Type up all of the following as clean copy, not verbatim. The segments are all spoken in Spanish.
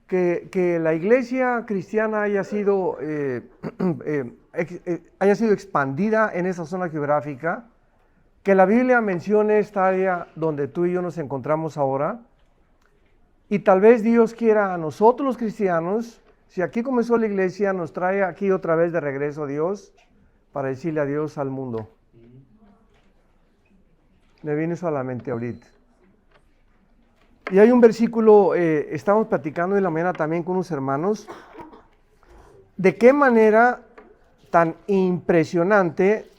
que la iglesia cristiana haya sido expandida en esa zona geográfica, que la Biblia mencione esta área donde tú y yo nos encontramos ahora, y tal vez Dios quiera a nosotros los cristianos, si aquí comenzó la iglesia, nos trae aquí otra vez de regreso a Dios, para decirle adiós al mundo. Me viene eso a la mente ahorita. Y hay un versículo, estamos platicando en la mañana también con unos hermanos, de qué manera tan impresionante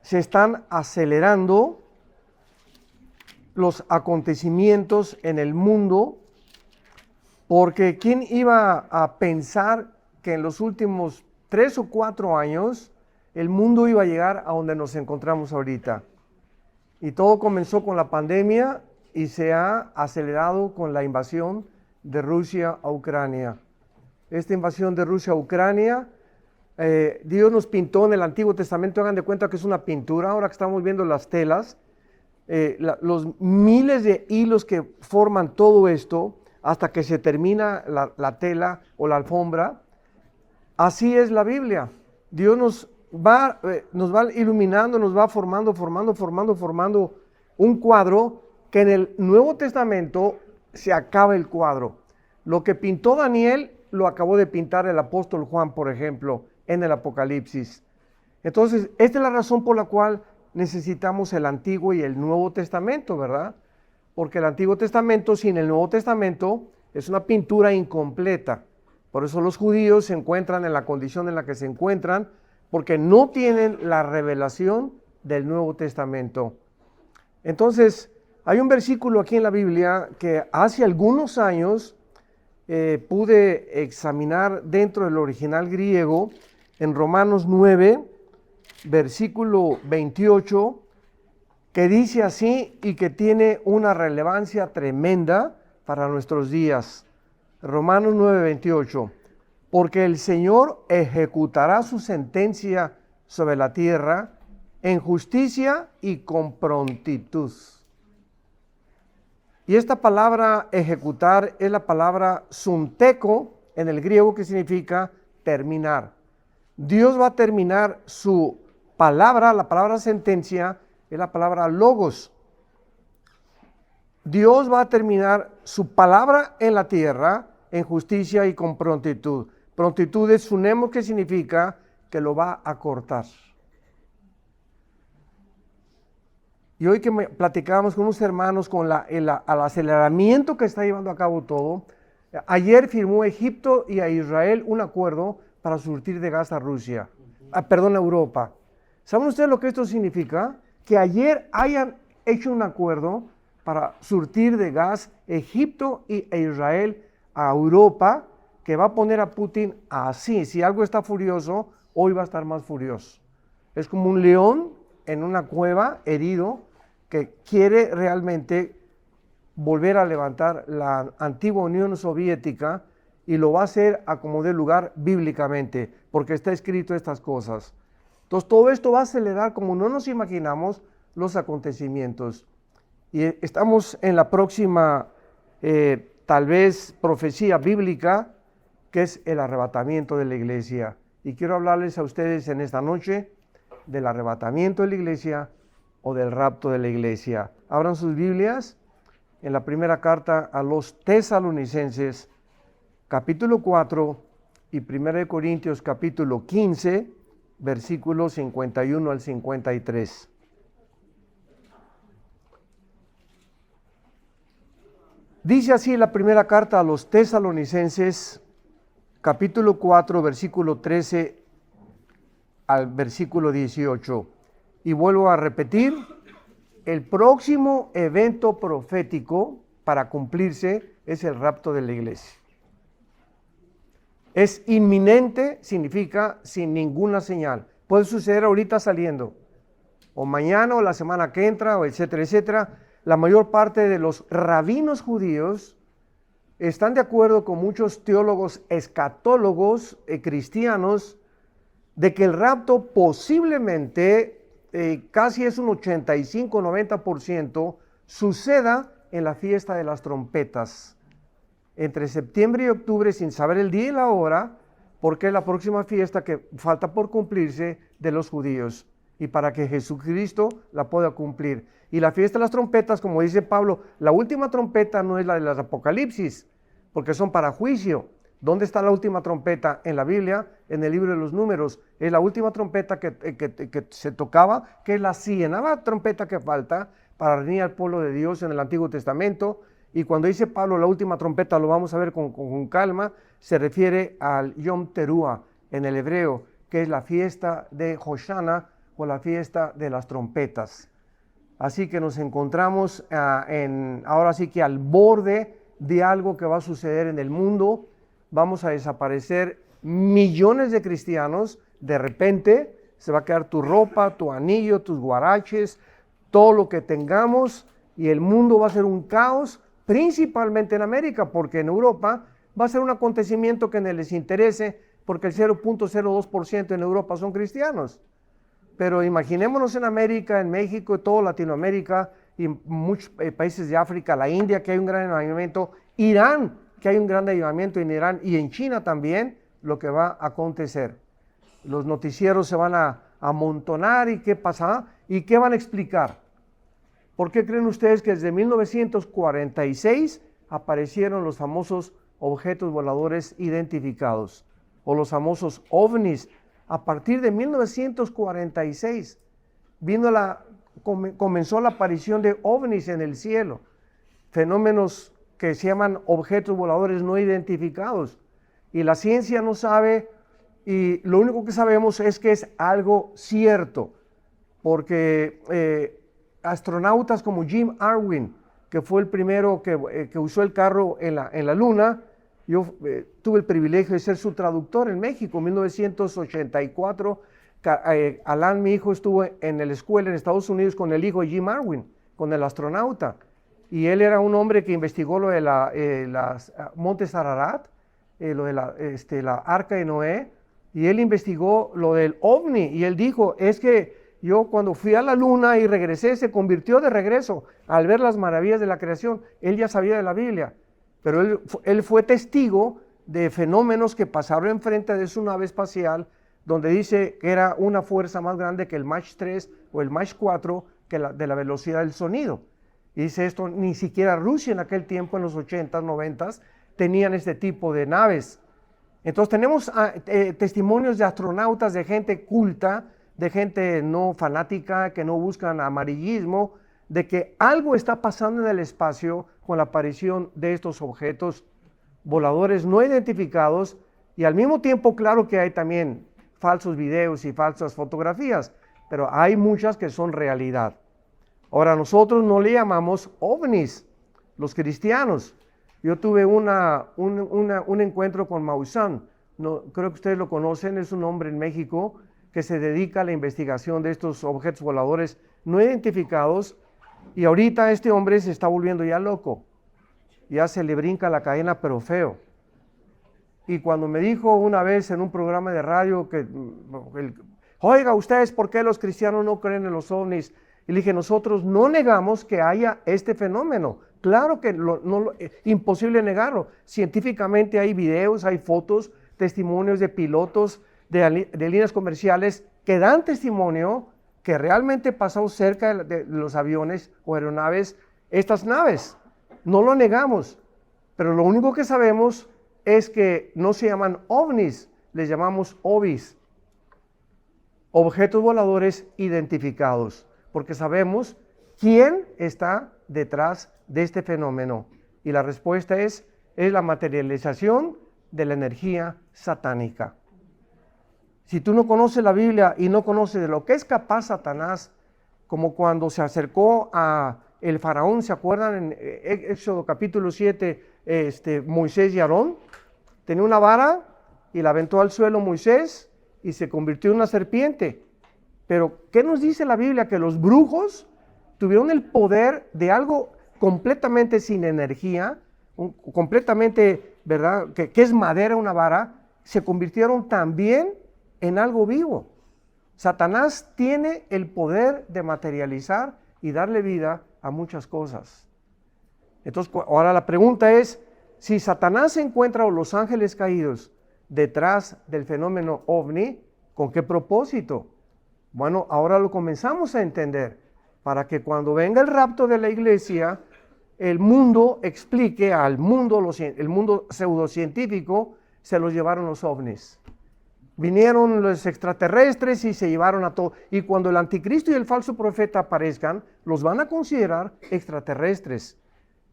se están acelerando los acontecimientos en el mundo, porque ¿quién iba a pensar que en los últimos 3 o 4 años el mundo iba a llegar a donde nos encontramos ahorita? Y todo comenzó con la pandemia y se ha acelerado con la invasión de Rusia a Ucrania. Esta invasión de Rusia a Ucrania, Dios nos pintó en el Antiguo Testamento, hagan de cuenta que es una pintura, ahora que estamos viendo las telas, los miles de hilos que forman todo esto, hasta que se termina la tela o la alfombra. Así es la Biblia. Dios nos va iluminando, nos va formando un cuadro que en el Nuevo Testamento se acaba el cuadro. Lo que pintó Daniel lo acabó de pintar el apóstol Juan, por ejemplo, en el Apocalipsis. Entonces, esta es la razón por la cual necesitamos el Antiguo y el Nuevo Testamento, ¿verdad? Porque el Antiguo Testamento sin el Nuevo Testamento es una pintura incompleta. Por eso los judíos se encuentran en la condición en la que se encuentran, porque no tienen la revelación del Nuevo Testamento. Entonces, hay un versículo aquí en la Biblia que hace algunos años pude examinar dentro del original griego, en Romanos 9, versículo 28, que dice así y que tiene una relevancia tremenda para nuestros días. Romanos 9, 28. Porque el Señor ejecutará su sentencia sobre la tierra en justicia y con prontitud. Y esta palabra ejecutar es la palabra sunteko en el griego, que significa terminar. Dios va a terminar su palabra, la palabra sentencia es la palabra logos. Dios va a terminar su palabra en la tierra en justicia y con prontitud. Prontitud es sunemo, que significa que lo va a cortar. Y hoy que platicábamos con unos hermanos con el aceleramiento que está llevando a cabo todo, ayer firmó Egipto y a Israel un acuerdo para surtir de gas a Rusia, a Europa. ¿Saben ustedes lo que esto significa? Que ayer hayan hecho un acuerdo para surtir de gas Egipto e Israel a Europa, que va a poner a Putin así. Si algo está furioso, hoy va a estar más furioso. Es como un león en una cueva, herido, que quiere realmente volver a levantar la antigua Unión Soviética, y lo va a hacer a como dé lugar bíblicamente, porque está escrito estas cosas. Entonces todo esto va a acelerar, como no nos imaginamos, los acontecimientos. Y estamos en la próxima, tal vez, profecía bíblica, que es el arrebatamiento de la iglesia. Y quiero hablarles a ustedes en esta noche del arrebatamiento de la iglesia o del rapto de la iglesia. Abran sus Biblias en la primera carta a los Tesalonicenses, capítulo 4, y 1 Corintios, capítulo 15, versículos 51 al 53. Dice así la primera carta a los Tesalonicenses, capítulo 4, versículo 13 al versículo 18. Y vuelvo a repetir, el próximo evento profético para cumplirse es el rapto de la iglesia. Es inminente, significa sin ninguna señal. Puede suceder ahorita saliendo, o mañana, o la semana que entra, o etcétera, etcétera. La mayor parte de los rabinos judíos están de acuerdo con muchos teólogos escatólogos cristianos de que el rapto posiblemente, casi es un 85-90%, suceda en la fiesta de las trompetas. entre septiembre y octubre sin saber el día y la hora, porque es la próxima fiesta que falta por cumplirse de los judíos y para que Jesucristo la pueda cumplir. Y la fiesta de las trompetas, como dice Pablo, la última trompeta no es la de las Apocalipsis, porque son para juicio. ¿Dónde está la última trompeta? En la Biblia, en el libro de los Números. Es la última trompeta que se tocaba, que es la 100ª trompeta que falta para reunir al pueblo de Dios en el Antiguo Testamento. Y cuando dice Pablo la última trompeta, lo vamos a ver con calma, se refiere al Yom Teruah en el hebreo, que es la fiesta de Hoshana o la fiesta de las trompetas. Así que nos encontramos ahora sí que al borde de algo que va a suceder en el mundo. Vamos a desaparecer millones de cristianos, de repente se va a quedar tu ropa, tu anillo, tus guaraches, todo lo que tengamos, y el mundo va a ser un caos, principalmente en América, porque en Europa va a ser un acontecimiento que no les interese, porque el 0.02% en Europa son cristianos. Pero imaginémonos en América, en México, y toda Latinoamérica, y muchos países de África, la India, que hay un gran avivamiento, Irán, que hay un gran avivamiento en Irán, y en China también, lo que va a acontecer. Los noticieros se van a amontonar, ¿y qué pasa? ¿Y qué van a explicar? ¿Por qué creen ustedes que desde 1946 aparecieron los famosos objetos voladores identificados, o los famosos ovnis? A partir de 1946 comenzó la aparición de ovnis en el cielo, fenómenos que se llaman objetos voladores no identificados. Y la ciencia no sabe, y lo único que sabemos es que es algo cierto, porque astronautas como Jim Irwin, que fue el primero que usó el carro en la Luna, yo tuve el privilegio de ser su traductor en México en 1984. Alan, mi hijo, estuvo en la escuela en Estados Unidos con el hijo de Jim Irwin, con el astronauta. Y él era un hombre que investigó lo de las Montes Ararat, lo de la Arca de Noé, y él investigó lo del ovni, y él dijo, es que yo cuando fui a la Luna y regresé, se convirtió de regreso al ver las maravillas de la creación. Él ya sabía de la Biblia, pero él fue testigo de fenómenos que pasaron enfrente de su nave espacial, donde dice que era una fuerza más grande que el Mach 3 o el Mach 4 de la velocidad del sonido. Y dice esto, ni siquiera Rusia en aquel tiempo, en los 80s, 90s, tenían este tipo de naves. Entonces tenemos testimonios de astronautas, de gente culta, de gente no fanática, que no buscan amarillismo, de que algo está pasando en el espacio con la aparición de estos objetos voladores no identificados, y al mismo tiempo, claro que hay también falsos videos y falsas fotografías, pero hay muchas que son realidad. Ahora, nosotros no le llamamos ovnis, los cristianos. Yo tuve un encuentro con Maussan, creo que ustedes lo conocen, es un hombre en México que se dedica a la investigación de estos objetos voladores no identificados, y ahorita este hombre se está volviendo ya loco, ya se le brinca la cadena pero feo. Y cuando me dijo una vez en un programa de radio que, oiga, ustedes, ¿por qué los cristianos no creen en los ovnis? Y le dije, nosotros no negamos que haya este fenómeno. Claro que imposible negarlo. Científicamente hay videos, hay fotos, testimonios de pilotos de líneas comerciales que dan testimonio que realmente pasó cerca de los aviones o aeronaves, estas naves. No lo negamos, pero lo único que sabemos es que no se llaman ovnis, les llamamos OVIs, objetos voladores identificados, porque sabemos quién está detrás de este fenómeno. Y la respuesta es la materialización de la energía satánica. Si tú no conoces la Biblia y no conoces de lo que es capaz Satanás, como cuando se acercó a el faraón, ¿se acuerdan? En Éxodo capítulo 7, Moisés y Aarón, tenía una vara y la aventó al suelo Moisés y se convirtió en una serpiente. Pero, ¿qué nos dice la Biblia? Que los brujos tuvieron el poder de algo completamente sin energía, completamente, ¿verdad? Que es madera, una vara, se convirtieron también en algo vivo. Satanás tiene el poder de materializar y darle vida a muchas cosas. Entonces, ahora la pregunta es, si Satanás encuentra a los ángeles caídos detrás del fenómeno ovni, ¿con qué propósito? Bueno, ahora lo comenzamos a entender, para que cuando venga el rapto de la iglesia, el mundo explique al mundo, el mundo pseudocientífico, se los llevaron los ovnis. Vinieron los extraterrestres y se llevaron a todo. Y cuando el anticristo y el falso profeta aparezcan, los van a considerar extraterrestres.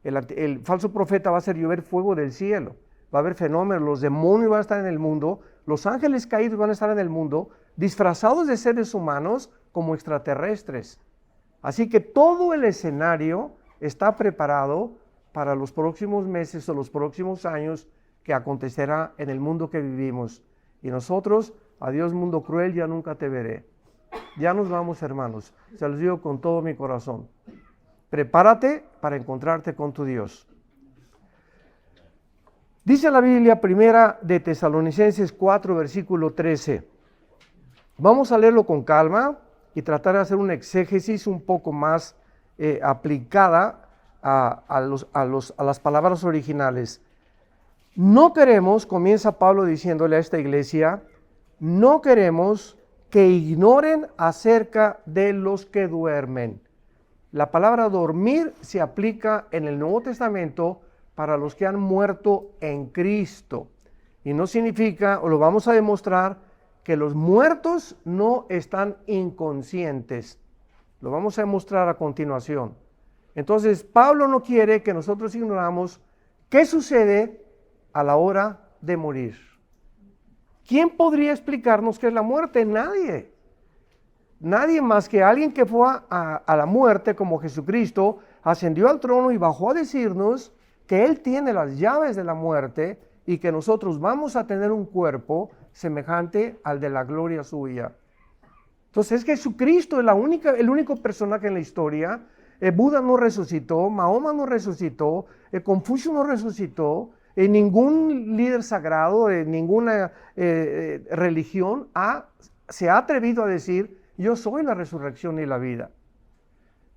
El falso profeta va a hacer llover fuego del cielo. Va a haber fenómenos, los demonios van a estar en el mundo, los ángeles caídos van a estar en el mundo, disfrazados de seres humanos como extraterrestres. Así que todo el escenario está preparado para los próximos meses o los próximos años que acontecerá en el mundo que vivimos. Y nosotros, adiós mundo cruel, ya nunca te veré. Ya nos vamos, hermanos. Se los digo con todo mi corazón. Prepárate para encontrarte con tu Dios. Dice la Biblia, primera de Tesalonicenses 4, versículo 13. Vamos a leerlo con calma y tratar de hacer una exégesis un poco más aplicada a las palabras originales. No queremos, comienza Pablo diciéndole a esta iglesia, no queremos que ignoren acerca de los que duermen. La palabra dormir se aplica en el Nuevo Testamento para los que han muerto en Cristo. Y no significa, o lo vamos a demostrar, que los muertos no están inconscientes. Lo vamos a demostrar a continuación. Entonces, Pablo no quiere que nosotros ignoramos qué sucede a la hora de morir. ¿Quién podría explicarnos qué es la muerte? Nadie. Nadie más que alguien que fue a la muerte, como Jesucristo, ascendió al trono y bajó a decirnos que Él tiene las llaves de la muerte y que nosotros vamos a tener un cuerpo semejante al de la gloria suya. Entonces Jesucristo es el único personaje en la historia. Buda no resucitó, Mahoma no resucitó, Confucio no resucitó, ningún líder sagrado de ninguna religión se ha atrevido a decir, yo soy la resurrección y la vida.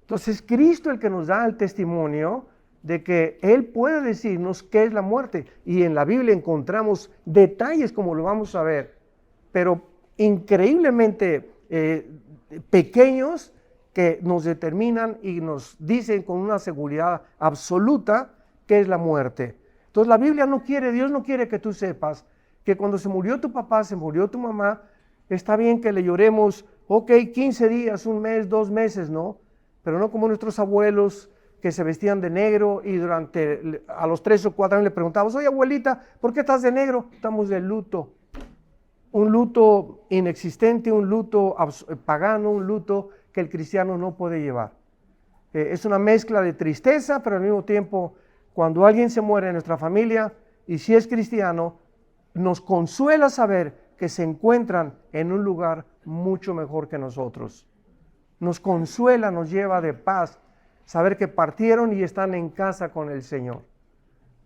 Entonces Cristo es el que nos da el testimonio de que Él puede decirnos qué es la muerte. Y en la Biblia encontramos detalles como lo vamos a ver, pero increíblemente pequeños que nos determinan y nos dicen con una seguridad absoluta qué es la muerte. Entonces la Biblia no quiere, Dios no quiere que tú sepas que cuando se murió tu papá, se murió tu mamá, está bien que le lloremos, 15 días, un mes, 2 meses, ¿no? Pero no como nuestros abuelos que se vestían de negro y a los 3 o 4 años le preguntábamos, oye abuelita, ¿por qué estás de negro? Estamos de luto. Un luto inexistente, un luto pagano, un luto que el cristiano no puede llevar. Es una mezcla de tristeza, pero al mismo tiempo, cuando alguien se muere en nuestra familia, y si es cristiano, nos consuela saber que se encuentran en un lugar mucho mejor que nosotros. Nos consuela, nos lleva de paz, saber que partieron y están en casa con el Señor.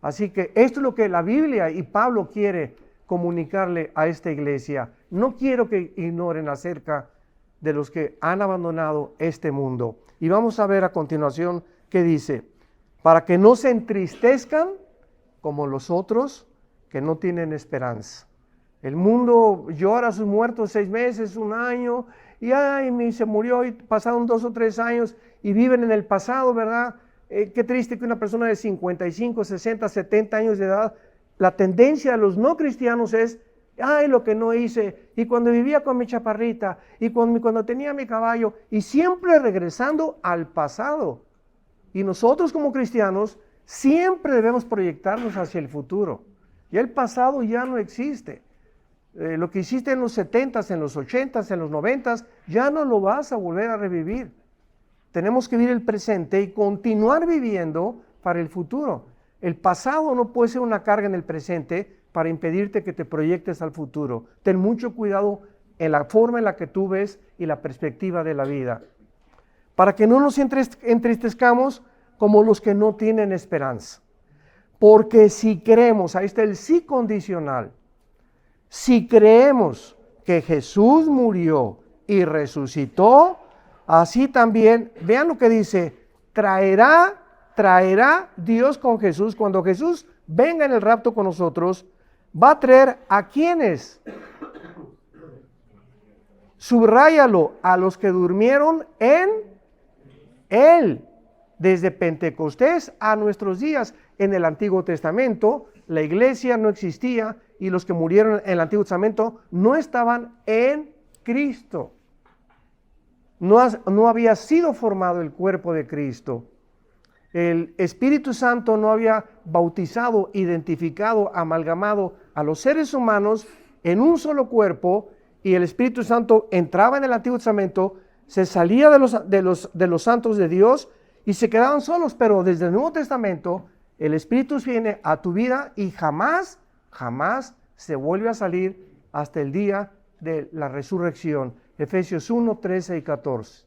Así que esto es lo que la Biblia y Pablo quiere comunicarle a esta iglesia. No quiero que ignoren acerca de los que han abandonado este mundo. Y vamos a ver a continuación qué dice. Para que no se entristezcan como los otros que no tienen esperanza. El mundo llora a sus muertos 6 meses, 1 año, y se murió y pasaron 2 o 3 años y viven en el pasado, ¿verdad? Qué triste que una persona de 55, 60, 70 años de edad, la tendencia de los no cristianos es, lo que no hice, y cuando vivía con mi chaparrita, y cuando tenía mi caballo, y siempre regresando al pasado. Y nosotros como cristianos siempre debemos proyectarnos hacia el futuro. Y el pasado ya no existe. Lo que hiciste en los 70s, en los 80s, en los 90s, ya no lo vas a volver a revivir. Tenemos que vivir el presente y continuar viviendo para el futuro. El pasado no puede ser una carga en el presente para impedirte que te proyectes al futuro. Ten mucho cuidado en la forma en la que tú ves y la perspectiva de la vida. Para que no nos entristezcamos como los que no tienen esperanza. Porque si creemos, ahí está el sí condicional, si creemos que Jesús murió y resucitó, así también, vean lo que dice, traerá traerá Dios con Jesús, cuando Jesús venga en el rapto con nosotros, va a traer ¿a quiénes? Subráyalo, a los que durmieron en Él. Desde Pentecostés a nuestros días. En el Antiguo Testamento, la iglesia no existía y los que murieron en el Antiguo Testamento no estaban en Cristo. No había sido formado el cuerpo de Cristo. El Espíritu Santo no había bautizado, identificado, amalgamado a los seres humanos en un solo cuerpo, y el Espíritu Santo entraba en el Antiguo Testamento, se salía de los santos de Dios y se quedaban solos, pero desde el Nuevo Testamento el Espíritu viene a tu vida y jamás se vuelve a salir hasta el día de la resurrección. Efesios 1, 13 y 14.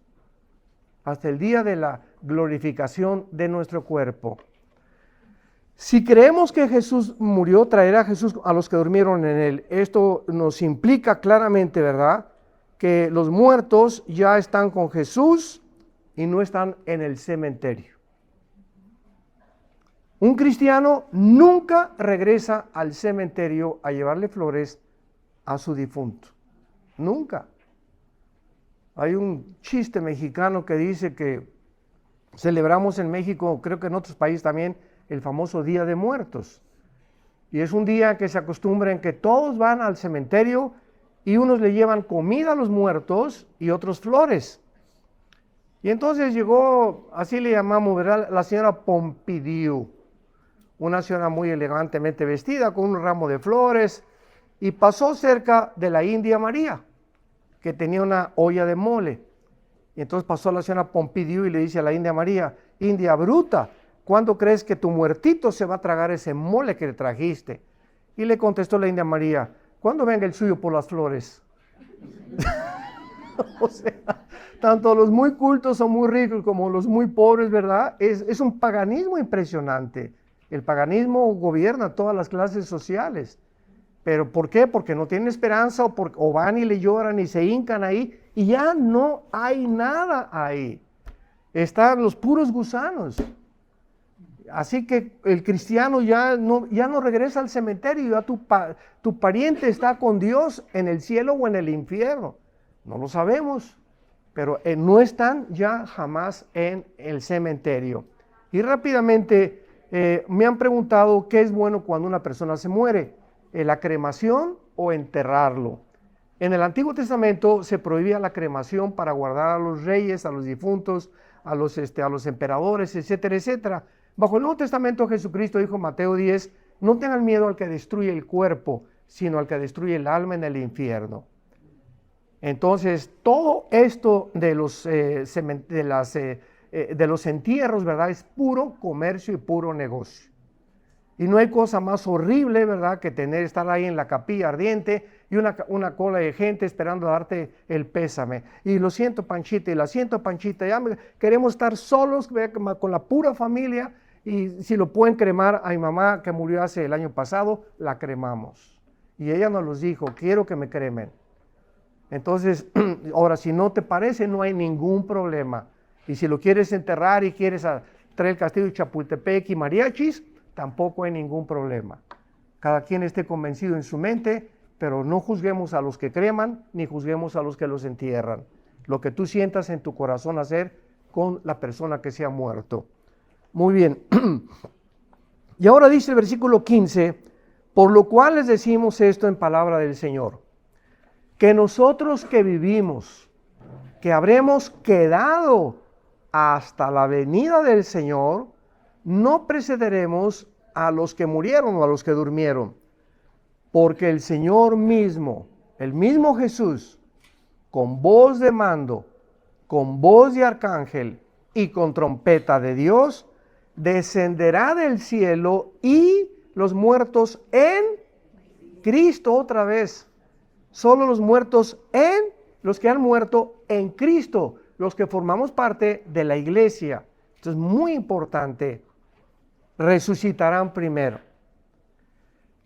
Hasta el día de la glorificación de nuestro cuerpo. Si creemos que Jesús murió, traerá a Jesús a los que durmieron en Él. Esto nos implica claramente, ¿verdad?, que los muertos ya están con Jesús y no están en el cementerio. Un cristiano nunca regresa al cementerio a llevarle flores a su difunto. Nunca. Hay un chiste mexicano que dice que celebramos en México, creo que en otros países también, el famoso Día de Muertos. Y es un día que se acostumbra en que todos van al cementerio y unos le llevan comida a los muertos y otros flores. Y entonces llegó, así le llamamos, ¿verdad?, la señora Pompidou, una señora muy elegantemente vestida con un ramo de flores, y pasó cerca de la India María, que tenía una olla de mole. Y entonces pasó la señora Pompidou y le dice a la India María: India bruta, ¿cuándo crees que tu muertito se va a tragar ese mole que le trajiste? Y le contestó la India María: ¿cuándo venga el suyo por las flores? O sea, tanto los muy cultos o muy ricos como los muy pobres, ¿verdad? Es un paganismo impresionante. El paganismo gobierna todas las clases sociales. ¿Pero por qué? Porque no tienen esperanza o van y le lloran y se hincan ahí y ya no hay nada ahí. Están los puros gusanos. Así que el cristiano ya no regresa al cementerio, ya tu pariente está con Dios en el cielo o en el infierno. No lo sabemos, pero no están ya jamás en el cementerio. Y rápidamente me han preguntado qué es bueno cuando una persona se muere, la cremación o enterrarlo. En el Antiguo Testamento se prohibía la cremación para guardar a los reyes, a los difuntos, a los emperadores, etcétera, etcétera. Bajo el Nuevo Testamento, Jesucristo dijo en Mateo 10, no tengan miedo al que destruye el cuerpo, sino al que destruye el alma en el infierno. Entonces, todo esto de los entierros, ¿verdad?, es puro comercio y puro negocio. Y no hay cosa más horrible, ¿verdad?, que estar ahí en la capilla ardiente y una cola de gente esperando a darte el pésame. Y lo siento, Panchita, y la siento, Panchita, queremos estar solos con la pura familia, y si lo pueden cremar a mi mamá que murió hace el año pasado, la cremamos. Y ella nos los dijo: quiero que me cremen. Entonces, ahora, si no te parece, no hay ningún problema. Y si lo quieres enterrar y quieres traer el castillo de Chapultepec y mariachis, tampoco hay ningún problema. Cada quien esté convencido en su mente, pero no juzguemos a los que creman, ni juzguemos a los que los entierran. Lo que tú sientas en tu corazón hacer con la persona que se ha muerto. Muy bien. Y ahora dice el versículo 15, por lo cual les decimos esto en palabra del Señor, que nosotros que vivimos, que habremos quedado hasta la venida del Señor, no precederemos a los que murieron o a los que durmieron, porque el Señor mismo, el mismo Jesús, con voz de mando, con voz de arcángel y con trompeta de Dios, descenderá del cielo, y los muertos en Cristo, otra vez, solo los muertos los que han muerto en Cristo, los que formamos parte de la iglesia. Esto es muy importante. Resucitarán primero.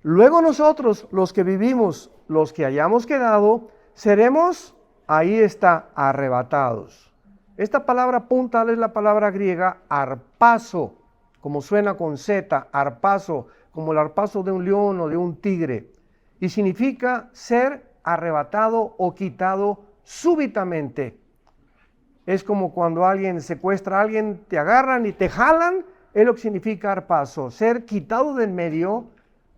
Luego nosotros, los que vivimos, los que hayamos quedado, seremos, ahí está, arrebatados. Esta palabra puntal es la palabra griega arpazo, como suena con Z, arpazo, como el arpazo de un león o de un tigre, y significa ser arrebatado o quitado súbitamente. Es como cuando alguien secuestra a alguien, te agarran y te jalan, es lo que significa arpazo, ser quitado del medio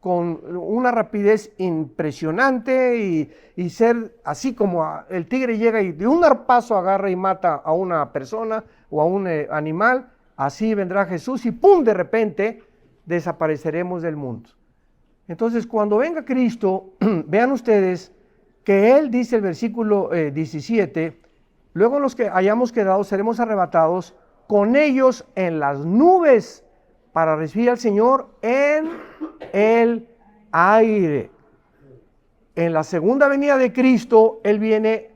con una rapidez impresionante y ser así como el tigre llega y de un arpazo agarra y mata a una persona o a un animal, así vendrá Jesús y ¡pum! De repente desapareceremos del mundo. Entonces, cuando venga Cristo, vean ustedes que Él dice el versículo 17, luego los que hayamos quedado seremos arrebatados con ellos en las nubes para recibir al Señor en el aire. En la segunda venida de Cristo, Él viene,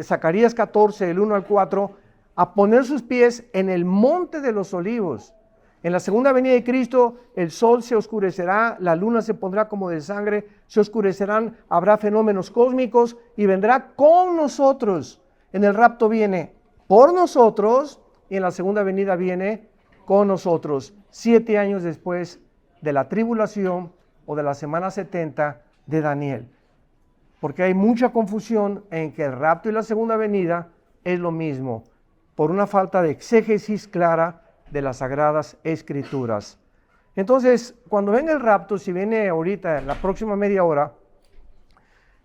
Zacarías 14, el 1 al 4, a poner sus pies en el monte de los olivos. En la segunda venida de Cristo, el sol se oscurecerá, la luna se pondrá como de sangre, se oscurecerán, habrá fenómenos cósmicos y vendrá con nosotros. En el rapto viene por nosotros y en la segunda venida viene con nosotros, 7 años después de la tribulación o de la semana 70 de Daniel. Porque hay mucha confusión en que el rapto y la segunda venida es lo mismo, por una falta de exégesis clara de las Sagradas Escrituras. Entonces, cuando venga el rapto, si viene ahorita, la próxima media hora,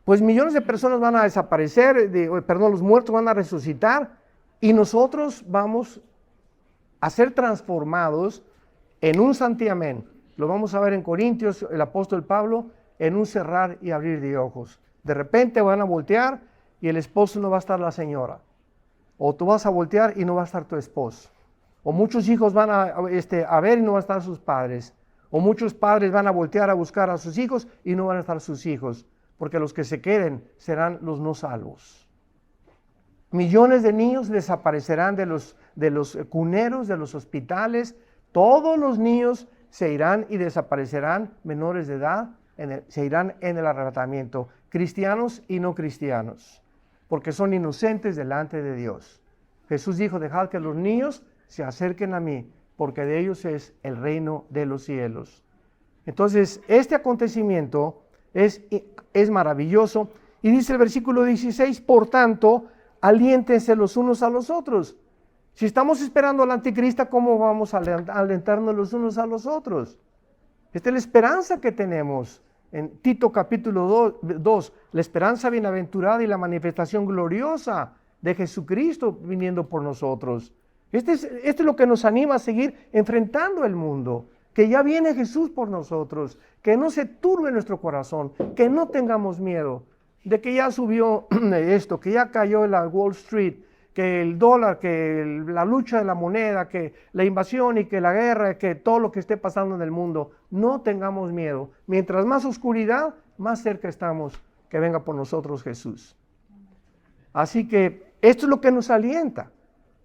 pues millones de personas van a desaparecer, los muertos van a resucitar y nosotros vamos a ser transformados en un santiamén. Lo vamos a ver en Corintios, el apóstol Pablo, en un cerrar y abrir de ojos. De repente van a voltear y el esposo no va a estar la señora. O tú vas a voltear y no va a estar tu esposo. O muchos hijos van a ver y no van a estar sus padres. O muchos padres van a voltear a buscar a sus hijos y no van a estar sus hijos. Porque los que se queden serán los no salvos. Millones de niños desaparecerán de los cuneros, de los hospitales. Todos los niños se irán y desaparecerán, menores de edad, se irán en el arrebatamiento. Cristianos y no cristianos. Porque son inocentes delante de Dios. Jesús dijo, dejad que los niños se acerquen a mí, porque de ellos es el reino de los cielos. Entonces, este acontecimiento es maravilloso. Y dice el versículo 16, por tanto, aliéntense los unos a los otros. Si estamos esperando al anticristo, ¿cómo vamos a alentarnos los unos a los otros? Esta es la esperanza que tenemos. En Tito capítulo 2, la esperanza bienaventurada y la manifestación gloriosa de Jesucristo viniendo por nosotros. Este es lo que nos anima a seguir enfrentando el mundo, que ya viene Jesús por nosotros, que no se turbe nuestro corazón, que no tengamos miedo de que ya subió esto, que ya cayó la Wall Street, que el dólar, que la lucha de la moneda, que la invasión y que la guerra, que todo lo que esté pasando en el mundo. No tengamos miedo. Mientras más oscuridad, más cerca estamos que venga por nosotros Jesús. Así que esto es lo que nos alienta.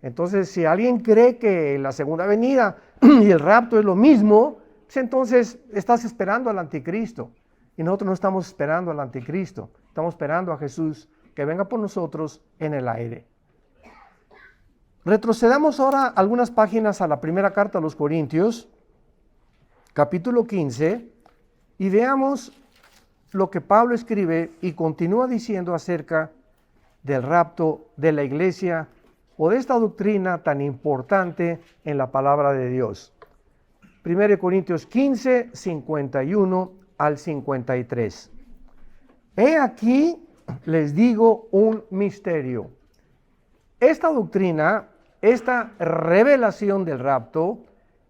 Entonces, si alguien cree que la segunda venida y el rapto es lo mismo, pues entonces estás esperando al anticristo. Y nosotros no estamos esperando al anticristo, estamos esperando a Jesús que venga por nosotros en el aire. Retrocedamos ahora algunas páginas a la primera carta a los Corintios, capítulo 15, y veamos lo que Pablo escribe y continúa diciendo acerca del rapto de la iglesia o de esta doctrina tan importante en la palabra de Dios. 1 Corintios 15, 51 al 53. He aquí, les digo un misterio. Esta doctrina, esta revelación del rapto,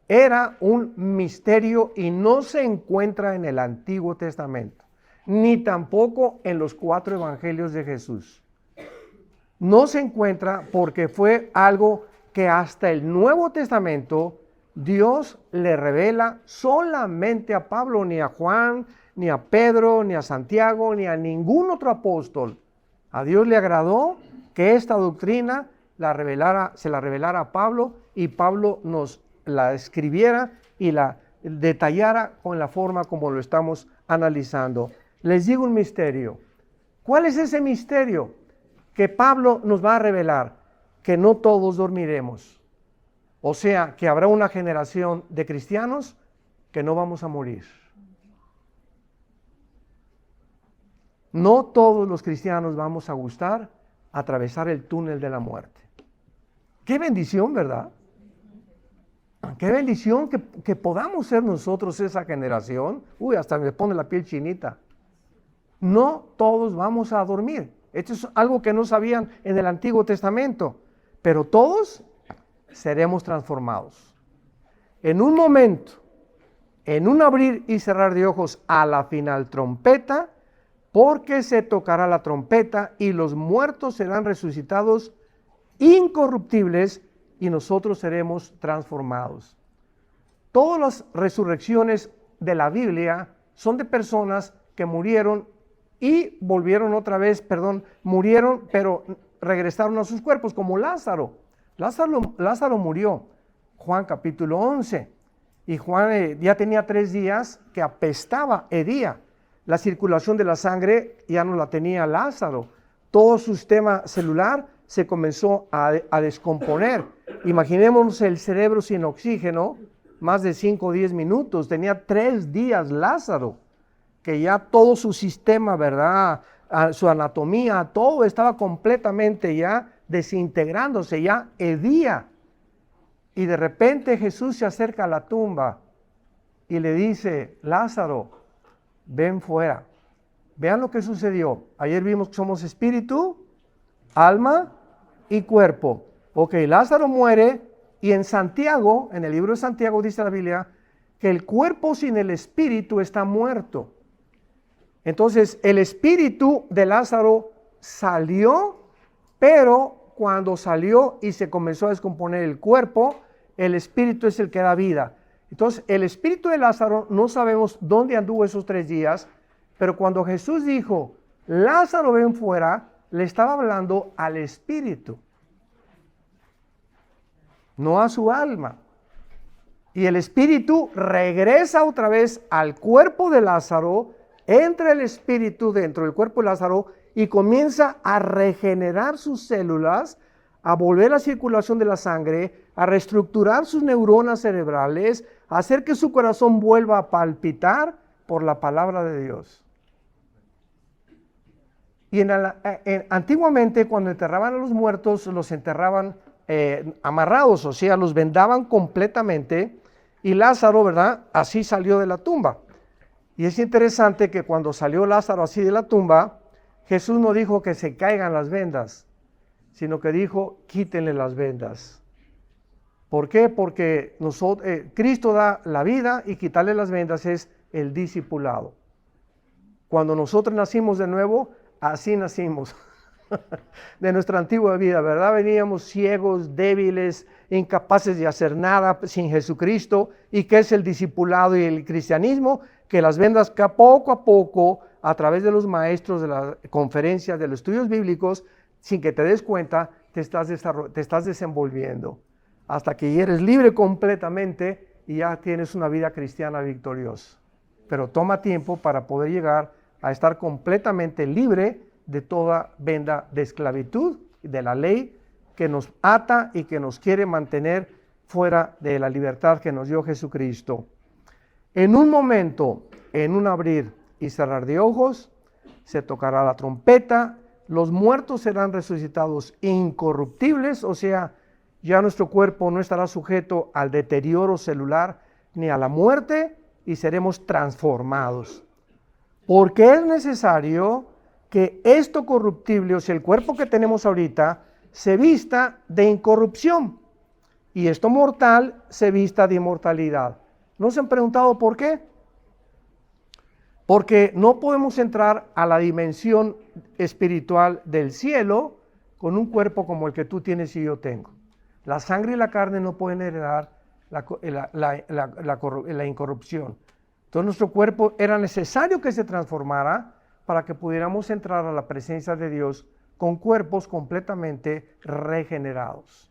era un misterio y no se encuentra en el Antiguo Testamento, ni tampoco en los 4 evangelios de Jesús. No se encuentra porque fue algo que hasta el Nuevo Testamento Dios le revela solamente a Pablo, ni a Juan, ni a Pedro, ni a Santiago, ni a ningún otro apóstol. A Dios le agradó que esta doctrina se la revelara a Pablo y Pablo nos la escribiera y la detallara con la forma como lo estamos analizando. Les digo un misterio. ¿Cuál es ese misterio que Pablo nos va a revelar? Que no todos dormiremos. O sea, que habrá una generación de cristianos que no vamos a morir. No todos los cristianos vamos a gustar atravesar el túnel de la muerte. Qué bendición, ¿verdad? Qué bendición que podamos ser nosotros esa generación. Uy, hasta me pone la piel chinita. No todos vamos a dormir. Esto es algo que no sabían en el Antiguo Testamento. Pero todos seremos transformados. En un momento, en un abrir y cerrar de ojos, a la final trompeta, porque se tocará la trompeta y los muertos serán resucitados incorruptibles y nosotros seremos transformados. Todas las resurrecciones de la Biblia son de personas que murieron y volvieron otra vez, murieron, pero regresaron a sus cuerpos, como Lázaro. Lázaro murió, Juan capítulo 11, y Juan ya tenía 3 días que apestaba, hedía. La circulación de la sangre ya no la tenía Lázaro. Todo su sistema celular se comenzó a descomponer. Imaginémonos el cerebro sin oxígeno, más de 5 o 10 minutos. Tenía 3 días Lázaro, que ya todo su sistema, ¿verdad? Su anatomía, todo estaba completamente ya desintegrándose, ya hedía. Y de repente Jesús se acerca a la tumba y le dice: Lázaro, ven fuera. Vean lo que sucedió. Ayer vimos que somos espíritu, alma y cuerpo. Ok, Lázaro muere y en Santiago, en el libro de Santiago dice la Biblia, que el cuerpo sin el espíritu está muerto. Entonces el espíritu de Lázaro salió, pero cuando salió y se comenzó a descomponer el cuerpo, el espíritu es el que da vida. Entonces, el espíritu de Lázaro, no sabemos dónde anduvo esos 3 días, pero cuando Jesús dijo, Lázaro, ven fuera, le estaba hablando al espíritu, no a su alma. Y el espíritu regresa otra vez al cuerpo de Lázaro, entra el espíritu dentro del cuerpo de Lázaro y comienza a regenerar sus células, a volver la circulación de la sangre, a reestructurar sus neuronas cerebrales, a hacer que su corazón vuelva a palpitar por la palabra de Dios. Y antiguamente, cuando enterraban a los muertos, los enterraban amarrados, o sea, los vendaban completamente, y Lázaro, ¿verdad?, así salió de la tumba. Y es interesante que cuando salió Lázaro así de la tumba, Jesús no dijo que se caigan las vendas, sino que dijo, quítenle las vendas. ¿Por qué? Porque Cristo da la vida y quitarle las vendas es el discipulado. Cuando nosotros nacimos de nuevo, así nacimos. De nuestra antigua vida, ¿verdad? Veníamos ciegos, débiles, incapaces de hacer nada sin Jesucristo. ¿Y qué es el discipulado y el cristianismo? Que las vendas que poco a poco, a través de los maestros, de las conferencias, de los estudios bíblicos, sin que te des cuenta, te estás desenvolviendo. Hasta que eres libre completamente y ya tienes una vida cristiana victoriosa. Pero toma tiempo para poder llegar a estar completamente libre de toda venda de esclavitud, de la ley que nos ata y que nos quiere mantener fuera de la libertad que nos dio Jesucristo. En un momento, en un abrir y cerrar de ojos, se tocará la trompeta, los muertos serán resucitados incorruptibles, o sea, ya nuestro cuerpo no estará sujeto al deterioro celular ni a la muerte y seremos transformados. Porque es necesario que esto corruptible, o sea, el cuerpo que tenemos ahorita, se vista de incorrupción y esto mortal se vista de inmortalidad. ¿No se han preguntado por qué? Porque no podemos entrar a la dimensión espiritual del cielo con un cuerpo como el que tú tienes y yo tengo. La sangre y la carne no pueden heredar la incorrupción. Entonces nuestro cuerpo era necesario que se transformara para que pudiéramos entrar a la presencia de Dios con cuerpos completamente regenerados.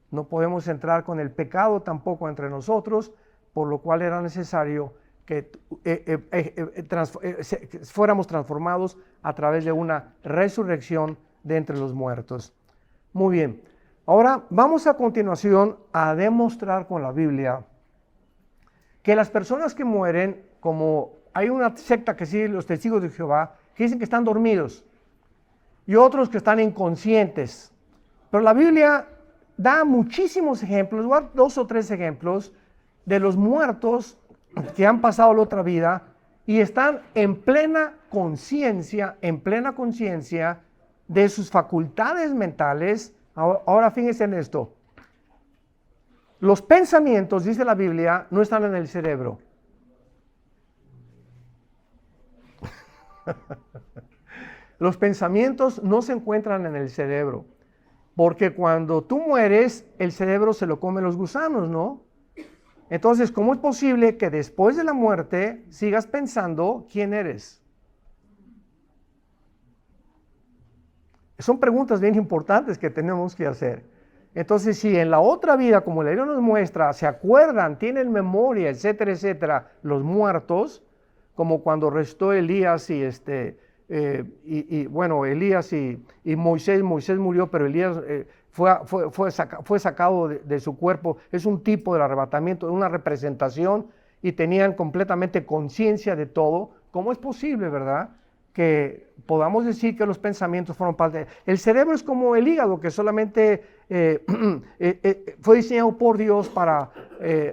No podemos entrar con el pecado tampoco entre nosotros, por lo cual era necesario que fuéramos transformados a través de una resurrección de entre los muertos. Muy bien, Ahora vamos a continuación a demostrar con la Biblia que las personas que mueren, como hay una secta que sigue los testigos de Jehová, que dicen que están dormidos y otros que están inconscientes. Pero la Biblia da muchísimos ejemplos, voy a dar 2 o 3 ejemplos de los muertos que han pasado la otra vida y están en plena conciencia de sus facultades mentales. Ahora fíjense en esto. Los pensamientos, dice la Biblia, no están en el cerebro. Los pensamientos no se encuentran en el cerebro, porque cuando tú mueres, el cerebro se lo comen los gusanos, ¿no? Entonces, ¿cómo es posible que después de la muerte sigas pensando quién eres? Son preguntas bien importantes que tenemos que hacer. Entonces, si en la otra vida, como la Biblia nos muestra, se acuerdan, tienen memoria, etcétera, etcétera, los muertos, como cuando restó Elías Elías y Moisés murió, pero Elías fue sacado de su cuerpo. Es un tipo del arrebatamiento, una representación, y tenían completamente conciencia de todo. ¿Cómo es posible, verdad, que podamos decir que los pensamientos fueron parte? El cerebro es como el hígado, que solamente fue diseñado por Dios para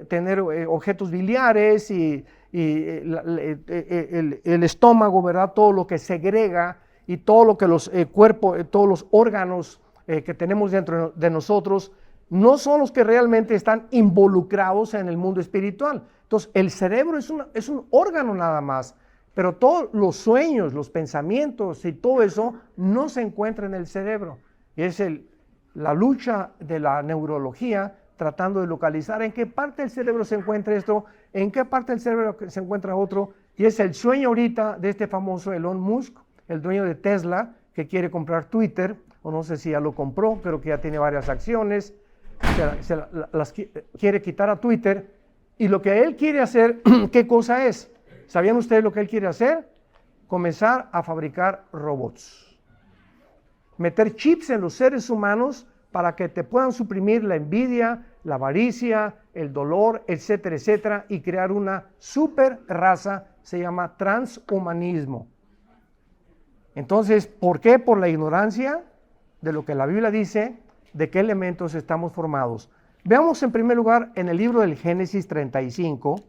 tener objetos biliares y el estómago, ¿verdad? Todo lo que segrega y todo lo que los todos los órganos que tenemos dentro de nosotros no son los que realmente están involucrados en el mundo espiritual. Entonces, el cerebro es un órgano nada más, pero todos los sueños, los pensamientos y todo eso no se encuentra en el cerebro. Y es la lucha de la neurología tratando de localizar en qué parte del cerebro se encuentra esto, en qué parte del cerebro se encuentra otro, y es el sueño ahorita de este famoso Elon Musk, el dueño de Tesla, que quiere comprar Twitter, o no sé si ya lo compró, pero que ya tiene varias acciones, las quiere quitar a Twitter, y lo que él quiere hacer, ¿qué cosa es? ¿Sabían ustedes lo que él quiere hacer? Comenzar a fabricar robots, meter chips en los seres humanos para que te puedan suprimir la envidia, la avaricia, el dolor, etcétera, etcétera, y crear una super raza, se llama transhumanismo. Entonces, ¿por qué? Por la ignorancia de lo que la Biblia dice, de qué elementos estamos formados. Veamos en primer lugar en el libro del Génesis 35.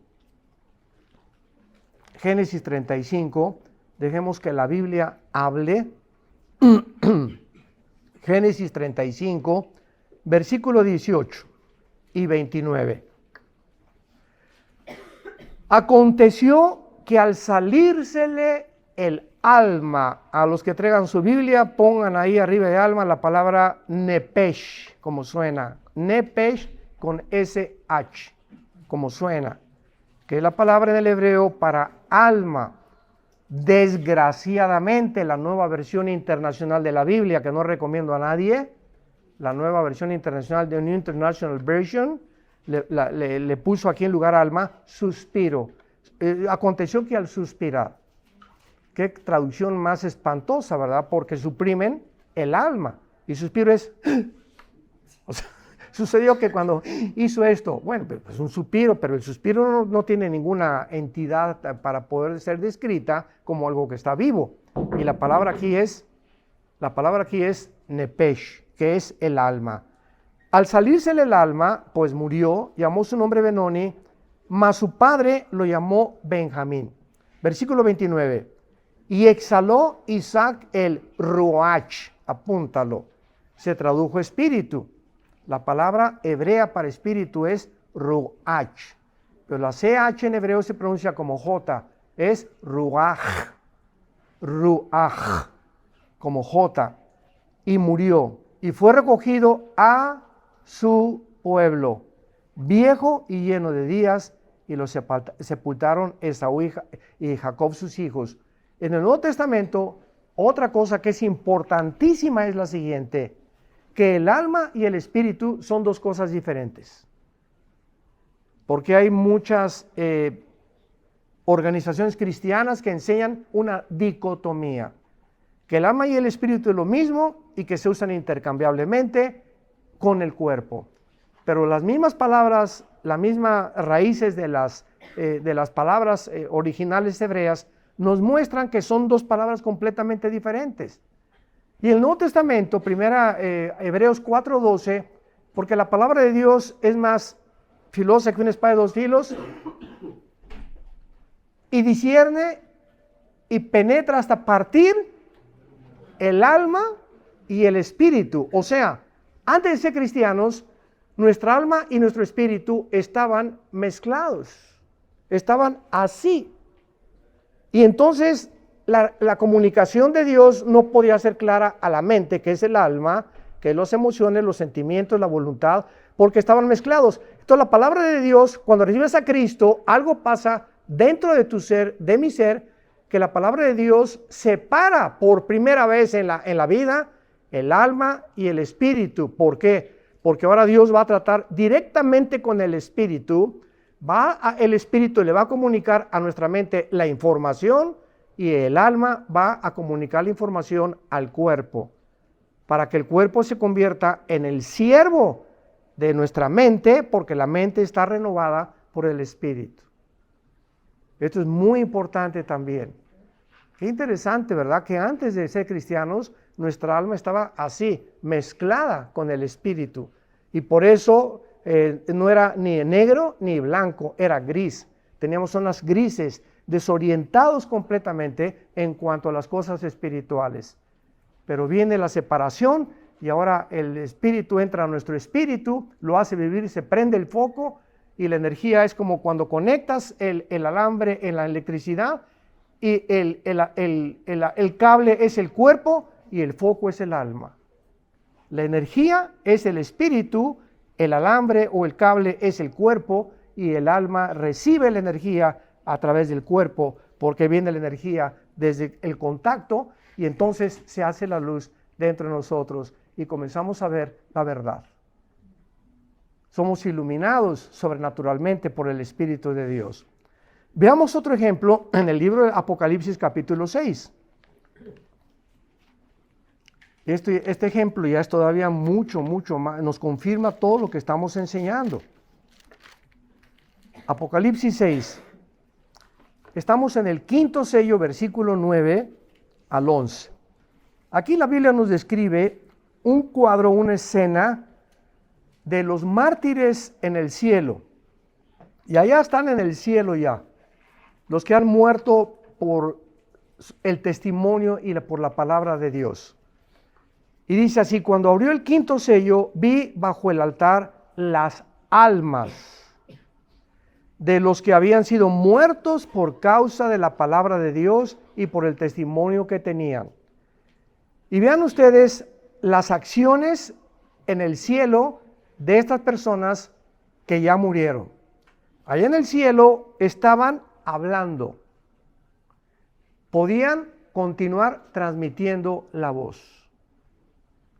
Génesis 35, dejemos que la Biblia hable. Génesis 35, versículo 18 y 29. Aconteció que al salírsele el alma, a los que traigan su Biblia, pongan ahí arriba de alma la palabra nepesh, como suena, nepesh con SH, como suena, que es la palabra en el hebreo para alma. Desgraciadamente, la nueva versión internacional de la Biblia, que no recomiendo a nadie, la nueva versión internacional de New International Version, le puso aquí en lugar alma, suspiro. Aconteció que al suspirar, qué traducción más espantosa, ¿verdad? Porque suprimen el alma. Y suspiro es... O sea, sucedió que cuando hizo esto, bueno, pues un suspiro, pero el suspiro no tiene ninguna entidad para poder ser descrita como algo que está vivo. Y la palabra aquí es nepesh, que es el alma. Al salírsele el alma, pues murió, llamó su nombre Benoni, mas su padre lo llamó Benjamín. Versículo 29. Y exhaló Isaac el ruach, apúntalo, se tradujo espíritu. La palabra hebrea para espíritu es ruach, pero la CH en hebreo se pronuncia como J, es ruach, como J, y murió, y fue recogido a su pueblo, viejo y lleno de días, y lo sepultaron Esaú y Jacob sus hijos. En el Nuevo Testamento, otra cosa que es importantísima es la siguiente, que el alma y el espíritu son dos cosas diferentes. Porque hay muchas organizaciones cristianas que enseñan una dicotomía, que el alma y el espíritu es lo mismo y que se usan intercambiablemente, con el cuerpo. Pero las mismas palabras, las mismas raíces de las palabras originales hebreas nos muestran que son dos palabras completamente diferentes. Y el Nuevo Testamento, Hebreos 4:12, porque la palabra de Dios es más filosa que una espada de dos filos, y discierne y penetra hasta partir el alma y el espíritu. O sea, antes de ser cristianos, nuestra alma y nuestro espíritu estaban mezclados, estaban así. Y entonces la comunicación de Dios no podía ser clara a la mente, que es el alma, que es las emociones, los sentimientos, la voluntad, porque estaban mezclados. Entonces la palabra de Dios, cuando recibes a Cristo, algo pasa dentro de tu ser, de mi ser, que la palabra de Dios separa por primera vez en la vida el alma y el espíritu. ¿Por qué? Porque ahora Dios va a tratar directamente con el espíritu. El espíritu le va a comunicar a nuestra mente la información y el alma va a comunicar la información al cuerpo, para que el cuerpo se convierta en el siervo de nuestra mente, porque la mente está renovada por el espíritu. Esto es muy importante también. Qué interesante, ¿verdad? Que antes de ser cristianos, nuestra alma estaba así, mezclada con el espíritu. Y por eso no era ni negro ni blanco, era gris. Teníamos zonas grises, desorientados completamente en cuanto a las cosas espirituales. Pero viene la separación y ahora el espíritu entra a nuestro espíritu, lo hace vivir, se prende el foco y la energía es como cuando conectas el alambre en la electricidad y el cable es el cuerpo y el foco es el alma. La energía es el espíritu, el alambre o el cable es el cuerpo y el alma recibe la energía a través del cuerpo, porque viene la energía desde el contacto y entonces se hace la luz dentro de nosotros y comenzamos a ver la verdad. Somos iluminados sobrenaturalmente por el Espíritu de Dios. Veamos otro ejemplo en el libro de Apocalipsis capítulo 6. Este ejemplo ya es todavía mucho más, nos confirma todo lo que estamos enseñando. Apocalipsis 6. Estamos en el quinto sello, versículo 9 al 11. Aquí la Biblia nos describe un cuadro, una escena de los mártires en el cielo. Y allá están en el cielo ya, los que han muerto por el testimonio y por la palabra de Dios. Y dice así: cuando abrió el quinto sello, vi bajo el altar las almas de los que habían sido muertos por causa de la palabra de Dios y por el testimonio que tenían. Y vean ustedes las acciones en el cielo de estas personas que ya murieron. Allá en el cielo estaban hablando. Podían continuar transmitiendo la voz.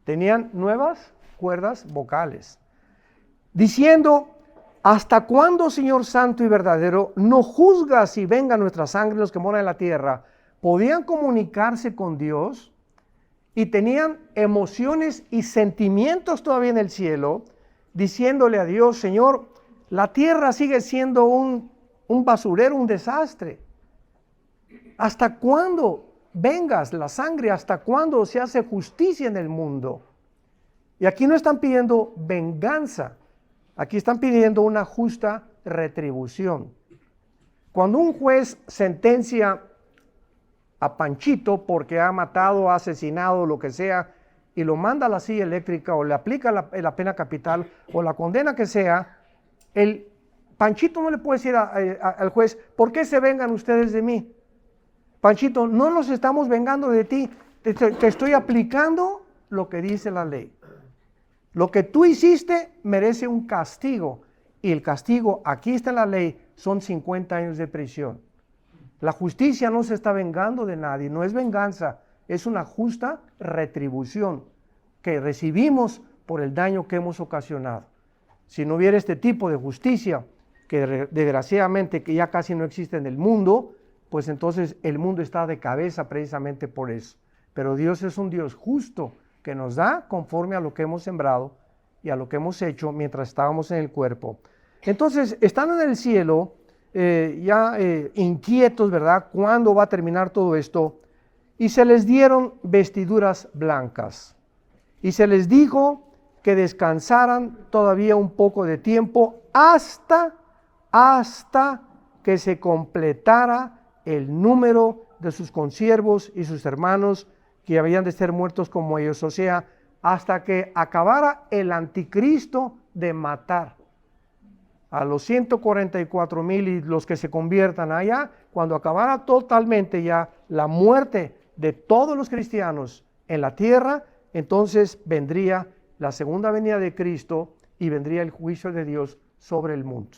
Tenían nuevas cuerdas vocales, diciendo: ¿hasta cuándo, Señor Santo y verdadero, no juzgas y venga nuestra sangre los que moran en la tierra? Podían comunicarse con Dios y tenían emociones y sentimientos todavía en el cielo, diciéndole a Dios: Señor, la tierra sigue siendo un basurero, un desastre. ¿Hasta cuándo vengas la sangre? ¿Hasta cuándo se hace justicia en el mundo? Y aquí no están pidiendo venganza, aquí están pidiendo una justa retribución. Cuando un juez sentencia a Panchito porque ha matado, ha asesinado, lo que sea, y lo manda a la silla eléctrica o le aplica la pena capital o la condena que sea, el Panchito no le puede decir al juez: ¿por qué se vengan ustedes de mí? Panchito, no nos estamos vengando de ti, te estoy aplicando lo que dice la ley. Lo que tú hiciste merece un castigo, y el castigo, aquí está en la ley, son 50 años de prisión. La justicia no se está vengando de nadie, no es venganza, es una justa retribución que recibimos por el daño que hemos ocasionado. Si no hubiera este tipo de justicia, que desgraciadamente que ya casi no existe en el mundo, pues entonces el mundo está de cabeza precisamente por eso. Pero Dios es un Dios justo, que nos da conforme a lo que hemos sembrado, y a lo que hemos hecho mientras estábamos en el cuerpo. Entonces, están en el cielo, inquietos, ¿verdad? ¿Cuándo va a terminar todo esto? Y se les dieron vestiduras blancas. Y se les dijo que descansaran todavía un poco de tiempo hasta que se completara el número de sus consiervos y sus hermanos que habían de ser muertos como ellos, o sea, hasta que acabara el anticristo de matar a los 144,000 y los que se conviertan allá, cuando acabara totalmente ya la muerte de todos los cristianos en la tierra, entonces vendría la segunda venida de Cristo y vendría el juicio de Dios sobre el mundo.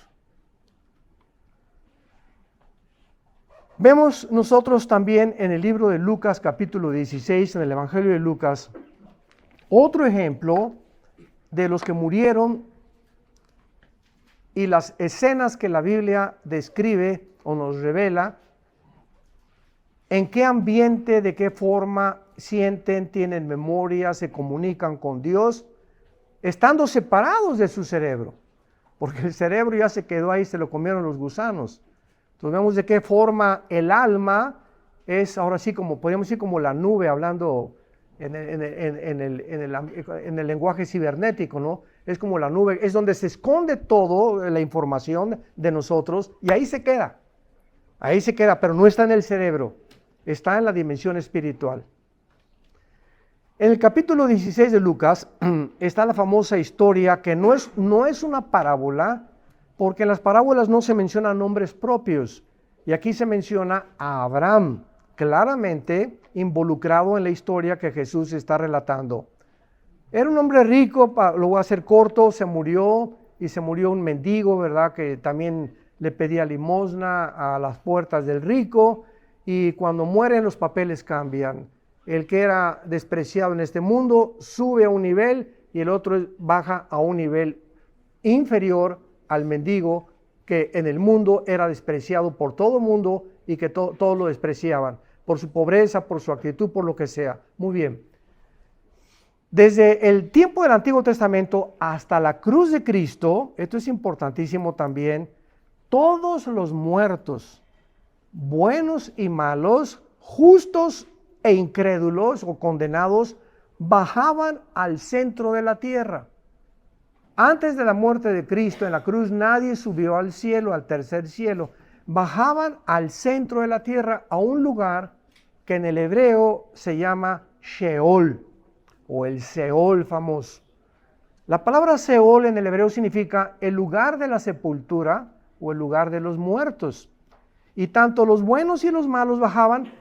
Vemos nosotros también en el libro de Lucas capítulo 16, en el Evangelio de Lucas, otro ejemplo de los que murieron y las escenas que la Biblia describe o nos revela, en qué ambiente, de qué forma sienten, tienen memoria, se comunican con Dios, estando separados de su cerebro, porque el cerebro ya se quedó ahí, se lo comieron los gusanos. Entonces vemos de qué forma el alma es ahora sí como, podríamos decir como la nube, hablando en el lenguaje cibernético, ¿no? Es como la nube, es donde se esconde toda la información de nosotros y ahí se queda, pero no está en el cerebro, está en la dimensión espiritual. En el capítulo 16 de Lucas está la famosa historia que no es una parábola, porque en las parábolas no se mencionan nombres propios, y aquí se menciona a Abraham, claramente involucrado en la historia que Jesús está relatando. Era un hombre rico, lo voy a hacer corto, se murió un mendigo, ¿verdad? Que también le pedía limosna a las puertas del rico, y cuando mueren los papeles cambian. El que era despreciado en este mundo sube a un nivel y el otro baja a un nivel inferior al mendigo que en el mundo era despreciado por todo el mundo y que todos lo despreciaban por su pobreza, por su actitud, por lo que sea. Muy bien. Desde el tiempo del Antiguo Testamento hasta la cruz de Cristo, esto es importantísimo también, todos los muertos, buenos y malos, justos e incrédulos o condenados, bajaban al centro de la tierra. Antes de la muerte de Cristo en la cruz, nadie subió al cielo, al tercer cielo. Bajaban al centro de la tierra, a un lugar que en el hebreo se llama Sheol, o el Seol famoso. La palabra Seol en el hebreo significa el lugar de la sepultura o el lugar de los muertos. Y tanto los buenos y los malos bajaban,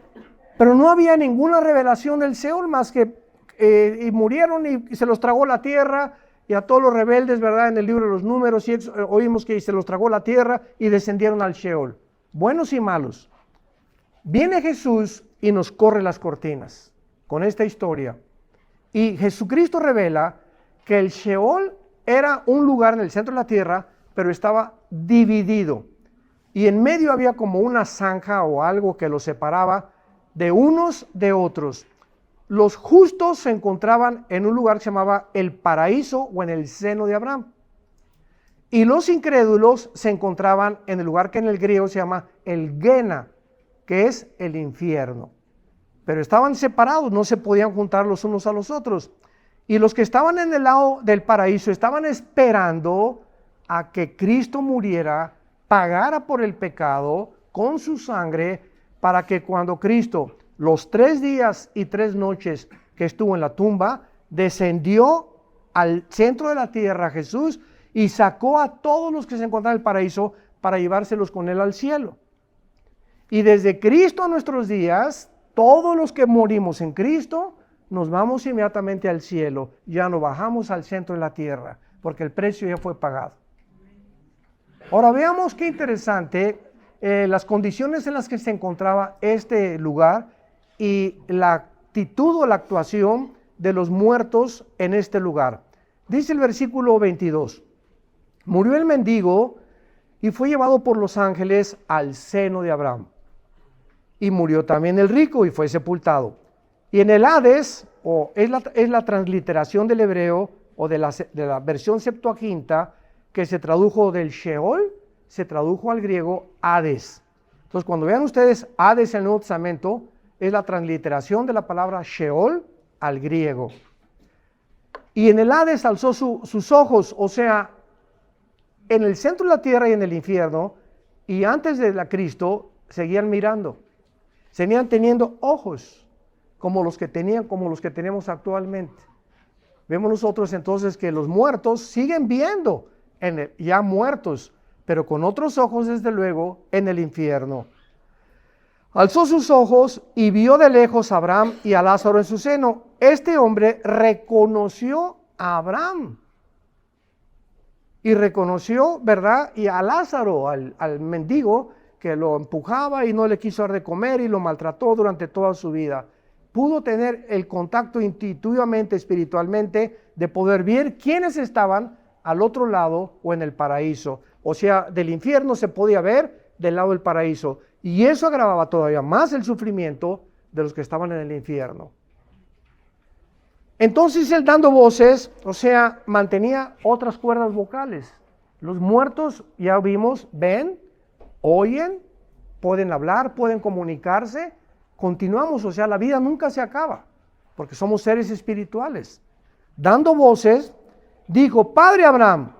pero no había ninguna revelación del Seol más que y murieron y se los tragó la tierra. Y a todos los rebeldes, ¿verdad? En el libro de los Números oímos que se los tragó la tierra y descendieron al Sheol. Buenos y malos. Viene Jesús y nos corre las cortinas con esta historia. Y Jesucristo revela que el Sheol era un lugar en el centro de la tierra, pero estaba dividido. Y en medio había como una zanja o algo que los separaba de unos de otros. Los justos se encontraban en un lugar que se llamaba el paraíso o en el seno de Abraham. Y los incrédulos se encontraban en el lugar que en el griego se llama el Gena, que es el infierno. Pero estaban separados, no se podían juntar los unos a los otros. Y los que estaban en el lado del paraíso estaban esperando a que Cristo muriera, pagara por el pecado con su sangre, para que cuando Cristo, los 3 días y 3 noches que estuvo en la tumba, descendió al centro de la tierra Jesús y sacó a todos los que se encontraban en el paraíso para llevárselos con él al cielo. Y desde Cristo a nuestros días, todos los que morimos en Cristo, nos vamos inmediatamente al cielo, ya no bajamos al centro de la tierra, porque el precio ya fue pagado. Ahora veamos qué interesante las condiciones en las que se encontraba este lugar y la actitud o la actuación de los muertos en este lugar. Dice el versículo 22, murió el mendigo y fue llevado por los ángeles al seno de Abraham. Y murió también el rico y fue sepultado. Y en el Hades, es la transliteración del hebreo o de la versión Septuaginta, que se tradujo del Sheol, se tradujo al griego Hades. Entonces, cuando vean ustedes Hades en el Nuevo Testamento, es la transliteración de la palabra Sheol al griego. Y en el Hades alzó sus ojos, o sea, en el centro de la tierra y en el infierno, y antes de la Cristo, seguían mirando. Seguían teniendo ojos, como los que tenemos actualmente. Vemos nosotros entonces que los muertos siguen viendo, ya muertos, pero con otros ojos, desde luego, en el infierno. Alzó sus ojos y vio de lejos a Abraham y a Lázaro en su seno. Este hombre reconoció a Abraham y reconoció, ¿verdad? Y a Lázaro, al mendigo que lo empujaba y no le quiso dar de comer y lo maltrató durante toda su vida. Pudo tener el contacto intuitivamente, espiritualmente, de poder ver quiénes estaban al otro lado o en el paraíso. O sea, del infierno se podía ver del lado del paraíso. Y eso agravaba todavía más el sufrimiento de los que estaban en el infierno. Entonces él, dando voces, o sea, mantenía otras cuerdas vocales. Los muertos, ya vimos, ven, oyen, pueden hablar, pueden comunicarse. Continuamos, o sea, la vida nunca se acaba, porque somos seres espirituales. Dando voces, dijo: Padre Abraham,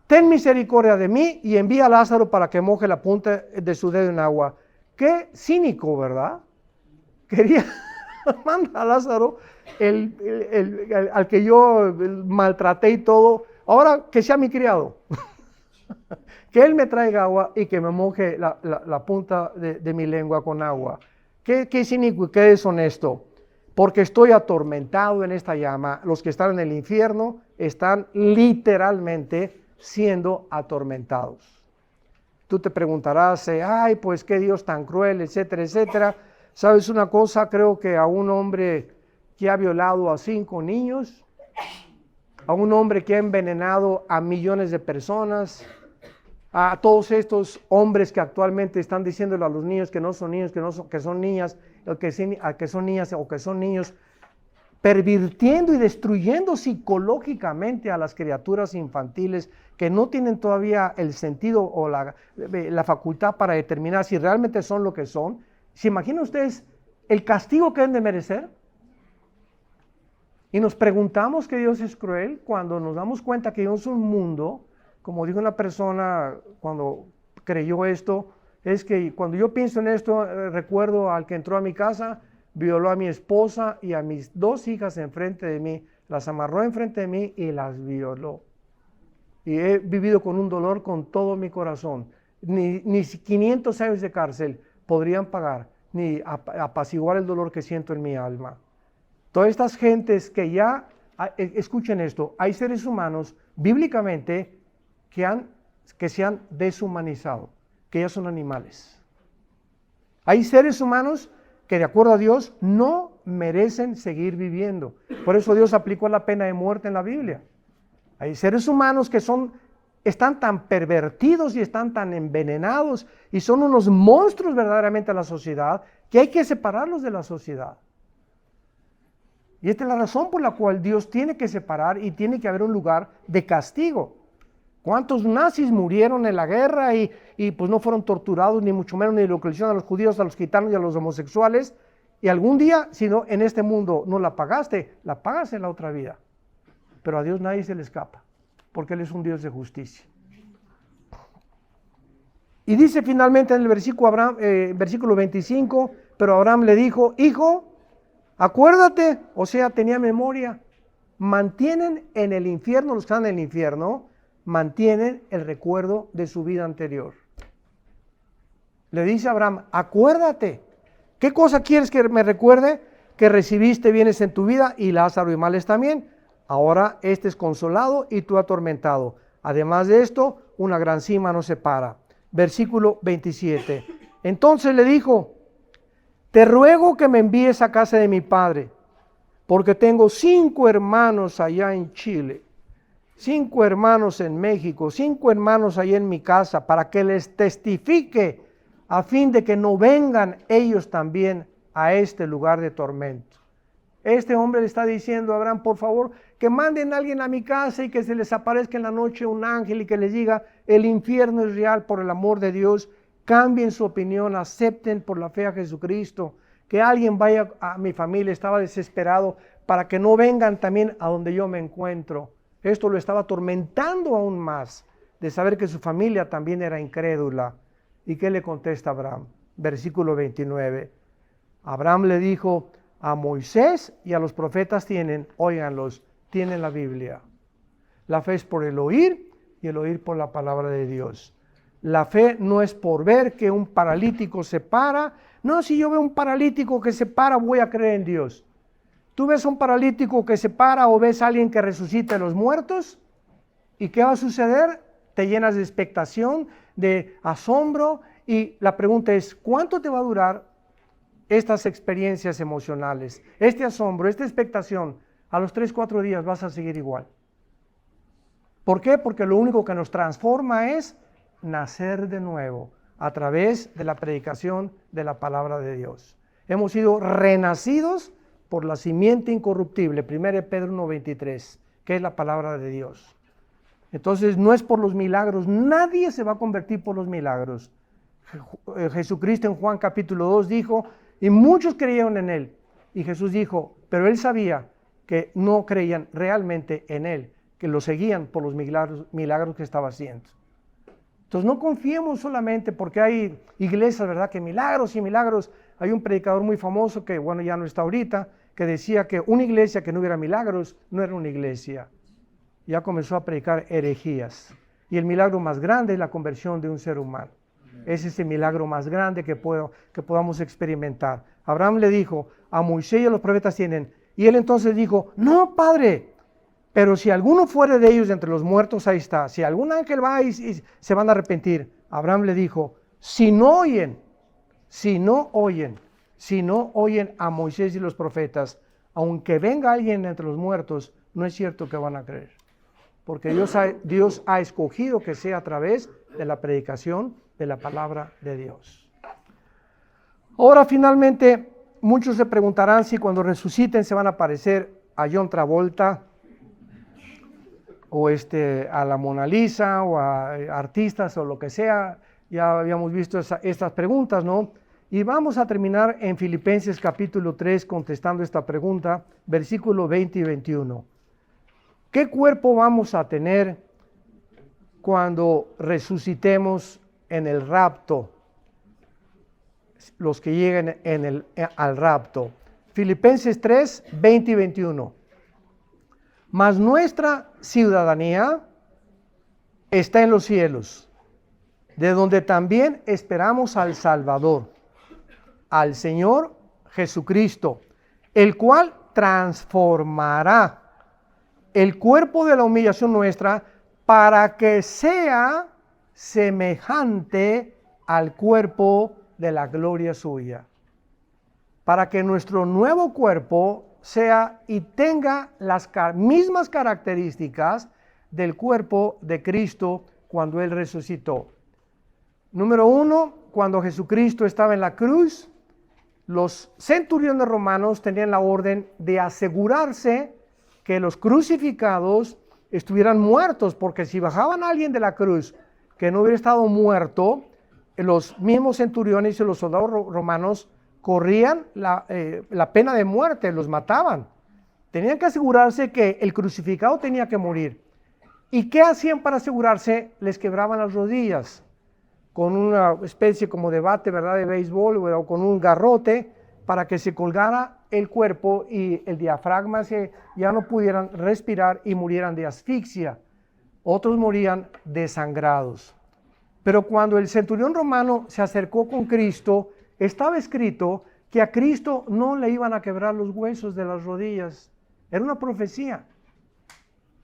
ten misericordia de mí y envía a Lázaro para que moje la punta de su dedo en agua. Qué cínico, ¿verdad? Quería mandar a Lázaro, al que yo maltraté y todo, ahora que sea mi criado. Que él me traiga agua y que me moje la punta de mi lengua con agua. Qué cínico y qué deshonesto. Porque estoy atormentado en esta llama. Los que están en el infierno están literalmente siendo atormentados. Tú te preguntarás, ay, pues qué Dios tan cruel, etcétera, etcétera. ¿Sabes una cosa? Creo que a un hombre que ha violado a 5 niños, a un hombre que ha envenenado a millones de personas, a todos estos hombres que actualmente están diciéndole a los niños que no son niños, que son niñas, que son niñas o que son niños, pervirtiendo y destruyendo psicológicamente a las criaturas infantiles que no tienen todavía el sentido o la facultad para determinar si realmente son lo que son. ¿Se imaginan ustedes el castigo que deben de merecer? Y nos preguntamos que Dios es cruel cuando nos damos cuenta que Dios es un mundo, como dijo una persona cuando creyó esto, es que cuando yo pienso en esto, recuerdo al que entró a mi casa, violó a mi esposa y a mis 2 hijas enfrente de mí, las amarró enfrente de mí y las violó. Y he vivido con un dolor con todo mi corazón. Ni 500 años de cárcel podrían pagar, ni apaciguar el dolor que siento en mi alma. Todas estas gentes que ya, escuchen esto, hay seres humanos bíblicamente que se han deshumanizado, que ya son animales. Hay seres humanos que de acuerdo a Dios no merecen seguir viviendo. Por eso Dios aplicó la pena de muerte en la Biblia. Hay seres humanos que están tan pervertidos y están tan envenenados y son unos monstruos verdaderamente a la sociedad que hay que separarlos de la sociedad. Y esta es la razón por la cual Dios tiene que separar y tiene que haber un lugar de castigo. ¿Cuántos nazis murieron en la guerra y pues no fueron torturados, ni mucho menos, ni lo que le hicieron a los judíos, a los gitanos y a los homosexuales? Y algún día, si no, en este mundo no la pagaste, la pagas en la otra vida. Pero a Dios nadie se le escapa, porque Él es un Dios de justicia. Y dice finalmente en el versículo 25, pero Abraham le dijo: hijo, acuérdate, o sea, tenía memoria, mantienen en el infierno, los que están en el infierno, mantienen el recuerdo de su vida anterior. Le dice a Abraham: acuérdate, ¿qué cosa quieres que me recuerde? Que recibiste bienes en tu vida y Lázaro y males también. Ahora este es consolado y tú atormentado. Además de esto, una gran cima nos separa. Versículo 27. Entonces le dijo: te ruego que me envíes a casa de mi padre, porque tengo 5 hermanos allá en Chile, 5 hermanos en México, 5 hermanos allá en mi casa, para que les testifique, a fin de que no vengan ellos también a este lugar de tormento. Este hombre le está diciendo a Abraham, por favor, que manden a alguien a mi casa y que se les aparezca en la noche un ángel y que les diga, el infierno es real por el amor de Dios. Cambien su opinión, acepten por la fe a Jesucristo. Que alguien vaya a mi familia, estaba desesperado para que no vengan también a donde yo me encuentro. Esto lo estaba atormentando aún más, de saber que su familia también era incrédula. ¿Y qué le contesta Abraham? Versículo 29. Abraham le dijo, a Moisés y a los profetas óiganlos, tienen la Biblia. La fe es por el oír y el oír por la palabra de Dios. La fe no es por ver que un paralítico se para. No, si yo veo un paralítico que se para, voy a creer en Dios. ¿Tú ves un paralítico que se para o ves a alguien que resucita de los muertos? ¿Y qué va a suceder? Te llenas de expectación, de asombro, y la pregunta es, ¿cuánto te va a durar estas experiencias emocionales, este asombro, esta expectación? A los 3-4 días vas a seguir igual. ¿Por qué? Porque lo único que nos transforma es nacer de nuevo a través de la predicación de la palabra de Dios. Hemos sido renacidos por la simiente incorruptible, 1 Pedro 1:23, que es la palabra de Dios. Entonces no es por los milagros, nadie se va a convertir por los milagros. Jesucristo en Juan capítulo 2 dijo, y muchos creyeron en él. Y Jesús dijo, pero él sabía que no creían realmente en él, que lo seguían por los milagros que estaba haciendo. Entonces no confiemos solamente porque hay iglesias, ¿verdad? Que milagros y milagros. Hay un predicador muy famoso que, bueno, ya no está ahorita, que decía que una iglesia que no hubiera milagros no era una iglesia. Ya comenzó a predicar herejías. Y el milagro más grande es la conversión de un ser humano. Ese es el milagro más grande que podamos experimentar. Abraham le dijo, a Moisés y a los profetas tienen. Y él entonces dijo, no, padre, pero si alguno fuere de ellos de entre los muertos, ahí está. Si algún ángel va y se van a arrepentir. Abraham le dijo, si no oyen a Moisés y los profetas, aunque venga alguien entre los muertos, no es cierto que van a creer. Porque Dios ha escogido que sea a través de la predicación de la palabra de Dios. Ahora finalmente, muchos se preguntarán si cuando resuciten se van a parecer a John Travolta, o a la Mona Lisa, o a artistas, o lo que sea. Ya habíamos visto estas preguntas, ¿no? Y vamos a terminar en Filipenses capítulo 3 contestando esta pregunta, versículo 20 y 21. ¿Qué cuerpo vamos a tener cuando resucitemos en el rapto? Los que lleguen al rapto. Filipenses 3, 20 y 21. Mas nuestra ciudadanía está en los cielos, de donde también esperamos al Salvador, al Señor Jesucristo, el cual transformará el cuerpo de la humillación nuestra para que sea semejante al cuerpo de la gloria suya. Para que nuestro nuevo cuerpo sea y tenga las mismas características del cuerpo de Cristo cuando Él resucitó. Número 1, cuando Jesucristo estaba en la cruz, los centuriones romanos tenían la orden de asegurarse que los crucificados estuvieran muertos, porque si bajaban a alguien de la cruz que no hubiera estado muerto, los mismos centuriones y los soldados romanos corrían la pena de muerte, los mataban. Tenían que asegurarse que el crucificado tenía que morir. ¿Y qué hacían para asegurarse? Les quebraban las rodillas con una especie como de bate, ¿verdad?, de béisbol, o con un garrote, para que se colgara el cuerpo y el diafragma ya no pudieran respirar y murieran de asfixia. Otros morían desangrados. Pero cuando el centurión romano se acercó con Cristo, estaba escrito que a Cristo no le iban a quebrar los huesos de las rodillas. Era una profecía.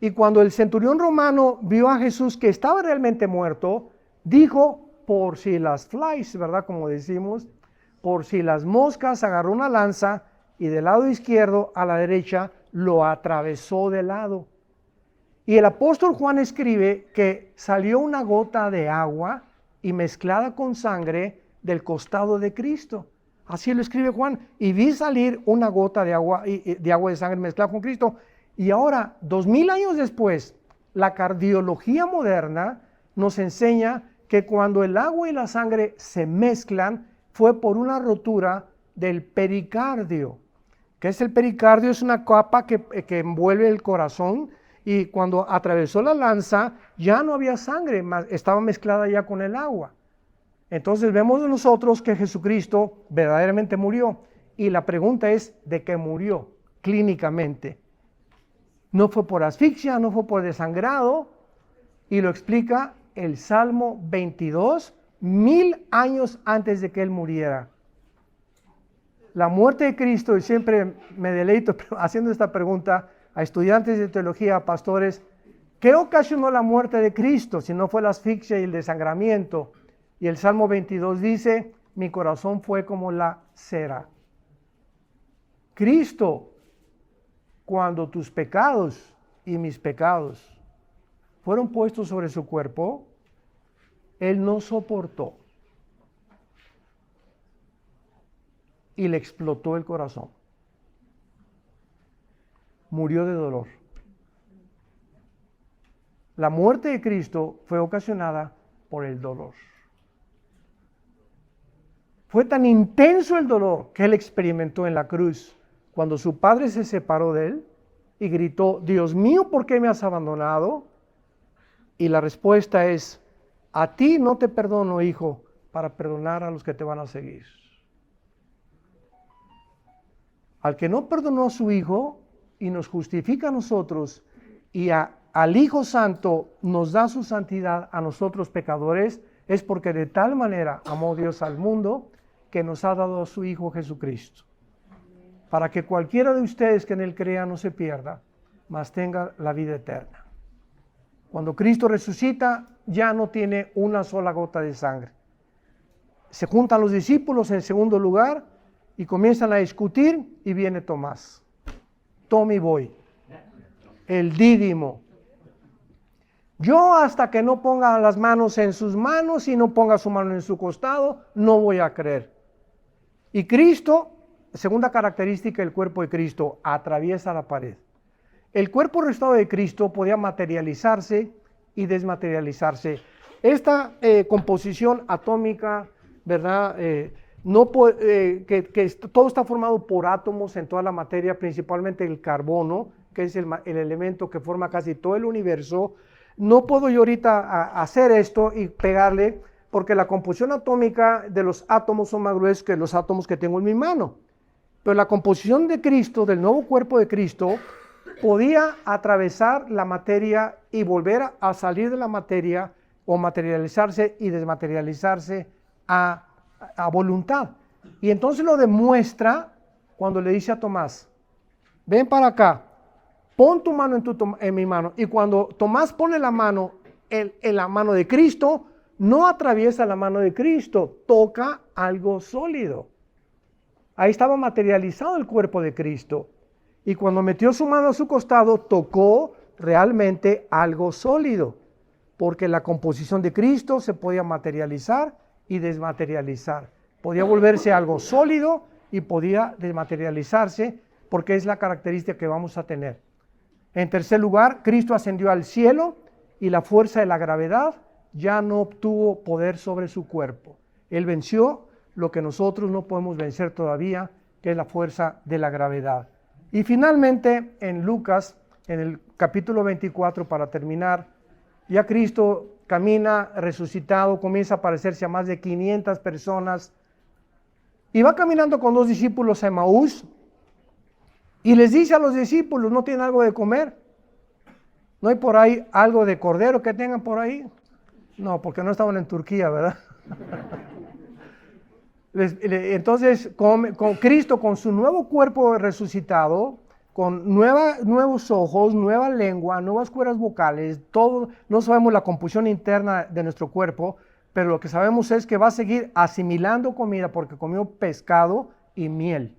Y cuando el centurión romano vio a Jesús que estaba realmente muerto, dijo, por si las flies, ¿verdad?, como decimos, por si las moscas, agarró una lanza y del lado izquierdo a la derecha lo atravesó de lado. Y el apóstol Juan escribe que salió una gota de agua y mezclada con sangre del costado de Cristo. Así lo escribe Juan. Y vi salir una gota de agua de sangre mezclada con Cristo. Y ahora, 2000 años después, la cardiología moderna nos enseña que cuando el agua y la sangre se mezclan, fue por una rotura del pericardio. ¿Qué es el pericardio? Es una capa que envuelve el corazón, y cuando atravesó la lanza ya no había sangre, estaba mezclada ya con el agua. Entonces vemos nosotros que Jesucristo verdaderamente murió, y la pregunta es, ¿de qué murió clínicamente? No fue por asfixia, no fue por desangrado, y lo explica el Salmo 22, 1000 años antes de que Él muriera. La muerte de Cristo, y siempre me deleito haciendo esta pregunta a estudiantes de teología, a pastores, ¿qué ocasionó la muerte de Cristo si no fue la asfixia y el desangramiento? Y el Salmo 22 dice, mi corazón fue como la cera. Cristo, cuando tus pecados y mis pecados fueron puestos sobre su cuerpo, Él no soportó y le explotó el corazón. Murió de dolor. La muerte de Cristo fue ocasionada por el dolor. Fue tan intenso el dolor que Él experimentó en la cruz, cuando su padre se separó de Él y gritó, Dios mío, ¿por qué me has abandonado? Y la respuesta es, a ti no te perdono, hijo, para perdonar a los que te van a seguir. Al que no perdonó a su hijo y nos justifica a nosotros, y al Hijo Santo nos da su santidad a nosotros pecadores, es porque de tal manera amó Dios al mundo que nos ha dado a su Hijo Jesucristo, para que cualquiera de ustedes que en Él crea no se pierda, mas tenga la vida eterna. Cuando Cristo resucita, ya no tiene una sola gota de sangre. Se juntan los discípulos en segundo lugar y comienzan a discutir, y viene Tomás. Tommy Boy, el Dídimo. Yo hasta que no ponga las manos en sus manos y no ponga su mano en su costado, no voy a creer. Y Cristo, segunda característica del cuerpo de Cristo, atraviesa la pared. El cuerpo restaurado de Cristo podía materializarse y desmaterializarse. Esta composición atómica, ¿verdad? Todo está formado por átomos en toda la materia, principalmente el carbono, que es el elemento que forma casi todo el universo. No puedo yo ahorita hacer esto y pegarle, porque la composición atómica de los átomos son más gruesos que los átomos que tengo en mi mano. Pero la composición de Cristo, del nuevo cuerpo de Cristo, podía atravesar la materia y volver a salir de la materia, o materializarse y desmaterializarse a voluntad. Y entonces lo demuestra cuando le dice a Tomás, ven para acá, pon tu mano en mi mano. Y cuando Tomás pone la mano en la mano de Cristo, no atraviesa la mano de Cristo, toca algo sólido. Ahí estaba materializado el cuerpo de Cristo. Y cuando metió su mano a su costado, tocó realmente algo sólido, porque la composición de Cristo se podía materializar y desmaterializar. Podía volverse algo sólido y podía desmaterializarse, porque es la característica que vamos a tener. En tercer lugar, Cristo ascendió al cielo y la fuerza de la gravedad ya no obtuvo poder sobre su cuerpo. Él venció lo que nosotros no podemos vencer todavía, que es la fuerza de la gravedad. Y finalmente, en Lucas, en el capítulo 24, para terminar, ya Cristo camina resucitado, comienza a aparecerse a más de 500 personas, y va caminando con 2 discípulos a Emaús, y les dice a los discípulos, ¿no tienen algo de comer? ¿No hay por ahí algo de cordero que tengan por ahí? No, porque no estaban en Turquía, ¿verdad? Entonces, con Cristo, con su nuevo cuerpo resucitado, con nuevos ojos, nueva lengua, nuevas cuerdas vocales, todo, no sabemos la composición interna de nuestro cuerpo, pero lo que sabemos es que va a seguir asimilando comida porque comió pescado y miel.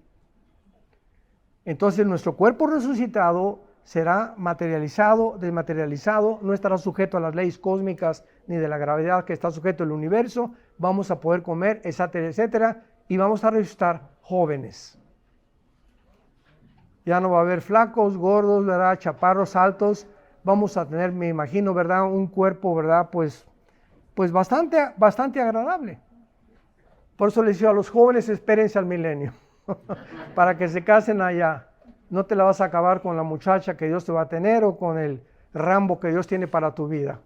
Entonces, nuestro cuerpo resucitado será materializado, desmaterializado, no estará sujeto a las leyes cósmicas ni de la gravedad que está sujeto al universo, vamos a poder comer, etcétera, etcétera, y vamos a resucitar jóvenes. Ya no va a haber flacos, gordos, ¿verdad? Chaparros, altos. Vamos a tener, me imagino, ¿verdad? Un cuerpo, ¿verdad? Pues bastante agradable. Por eso les digo a los jóvenes, espérense al milenio, para que se casen allá. No te la vas a acabar con la muchacha que Dios te va a tener o con el Rambo que Dios tiene para tu vida.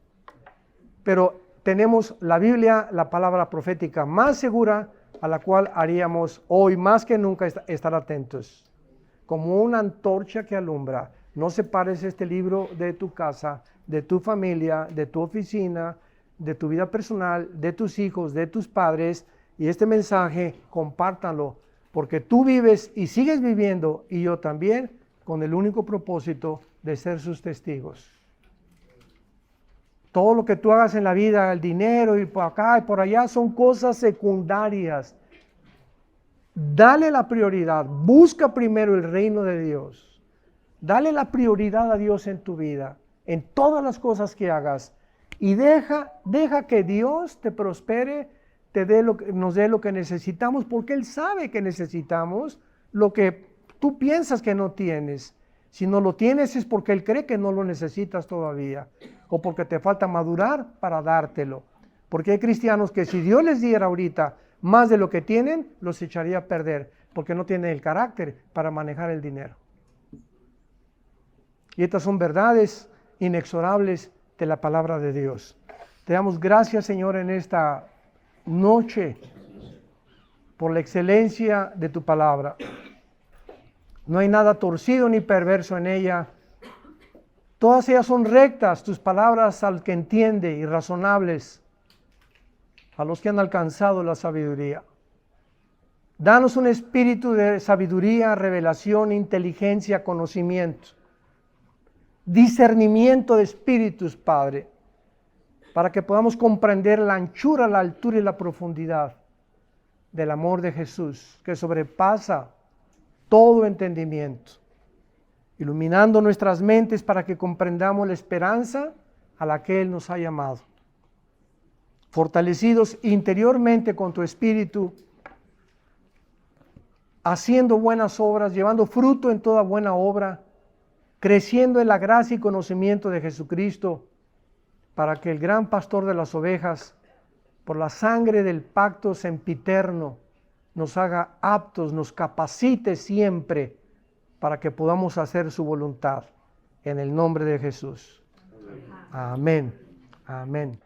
Pero tenemos la Biblia, la palabra profética más segura, a la cual haríamos hoy más que nunca estar atentos. Como una antorcha que alumbra. No separes este libro de tu casa, de tu familia, de tu oficina, de tu vida personal, de tus hijos, de tus padres. Y este mensaje, compártanlo, porque tú vives y sigues viviendo, y yo también, con el único propósito de ser sus testigos. Todo lo que tú hagas en la vida, el dinero y por acá y por allá, son cosas secundarias. Dale la prioridad, busca primero el reino de Dios. Dale la prioridad a Dios en tu vida, en todas las cosas que hagas. Y deja que Dios te prospere, nos dé lo que necesitamos, porque Él sabe que necesitamos lo que tú piensas que no tienes. Si no lo tienes es porque Él cree que no lo necesitas todavía, o porque te falta madurar para dártelo. Porque hay cristianos que si Dios les diera ahorita más de lo que tienen, los echaría a perder, porque no tienen el carácter para manejar el dinero. Y estas son verdades inexorables de la palabra de Dios. Te damos gracias, Señor, en esta noche por la excelencia de tu palabra. No hay nada torcido ni perverso en ella. Todas ellas son rectas, tus palabras al que entiende, y razonables a los que han alcanzado la sabiduría. Danos un espíritu de sabiduría, revelación, inteligencia, conocimiento, discernimiento de espíritus, Padre, para que podamos comprender la anchura, la altura y la profundidad del amor de Jesús, que sobrepasa todo entendimiento, iluminando nuestras mentes para que comprendamos la esperanza a la que Él nos ha llamado. Fortalecidos interiormente con tu espíritu, haciendo buenas obras, llevando fruto en toda buena obra, creciendo en la gracia y conocimiento de Jesucristo, para que el gran pastor de las ovejas, por la sangre del pacto sempiterno, nos haga aptos, nos capacite siempre para que podamos hacer su voluntad. En el nombre de Jesús. Amén. Amén.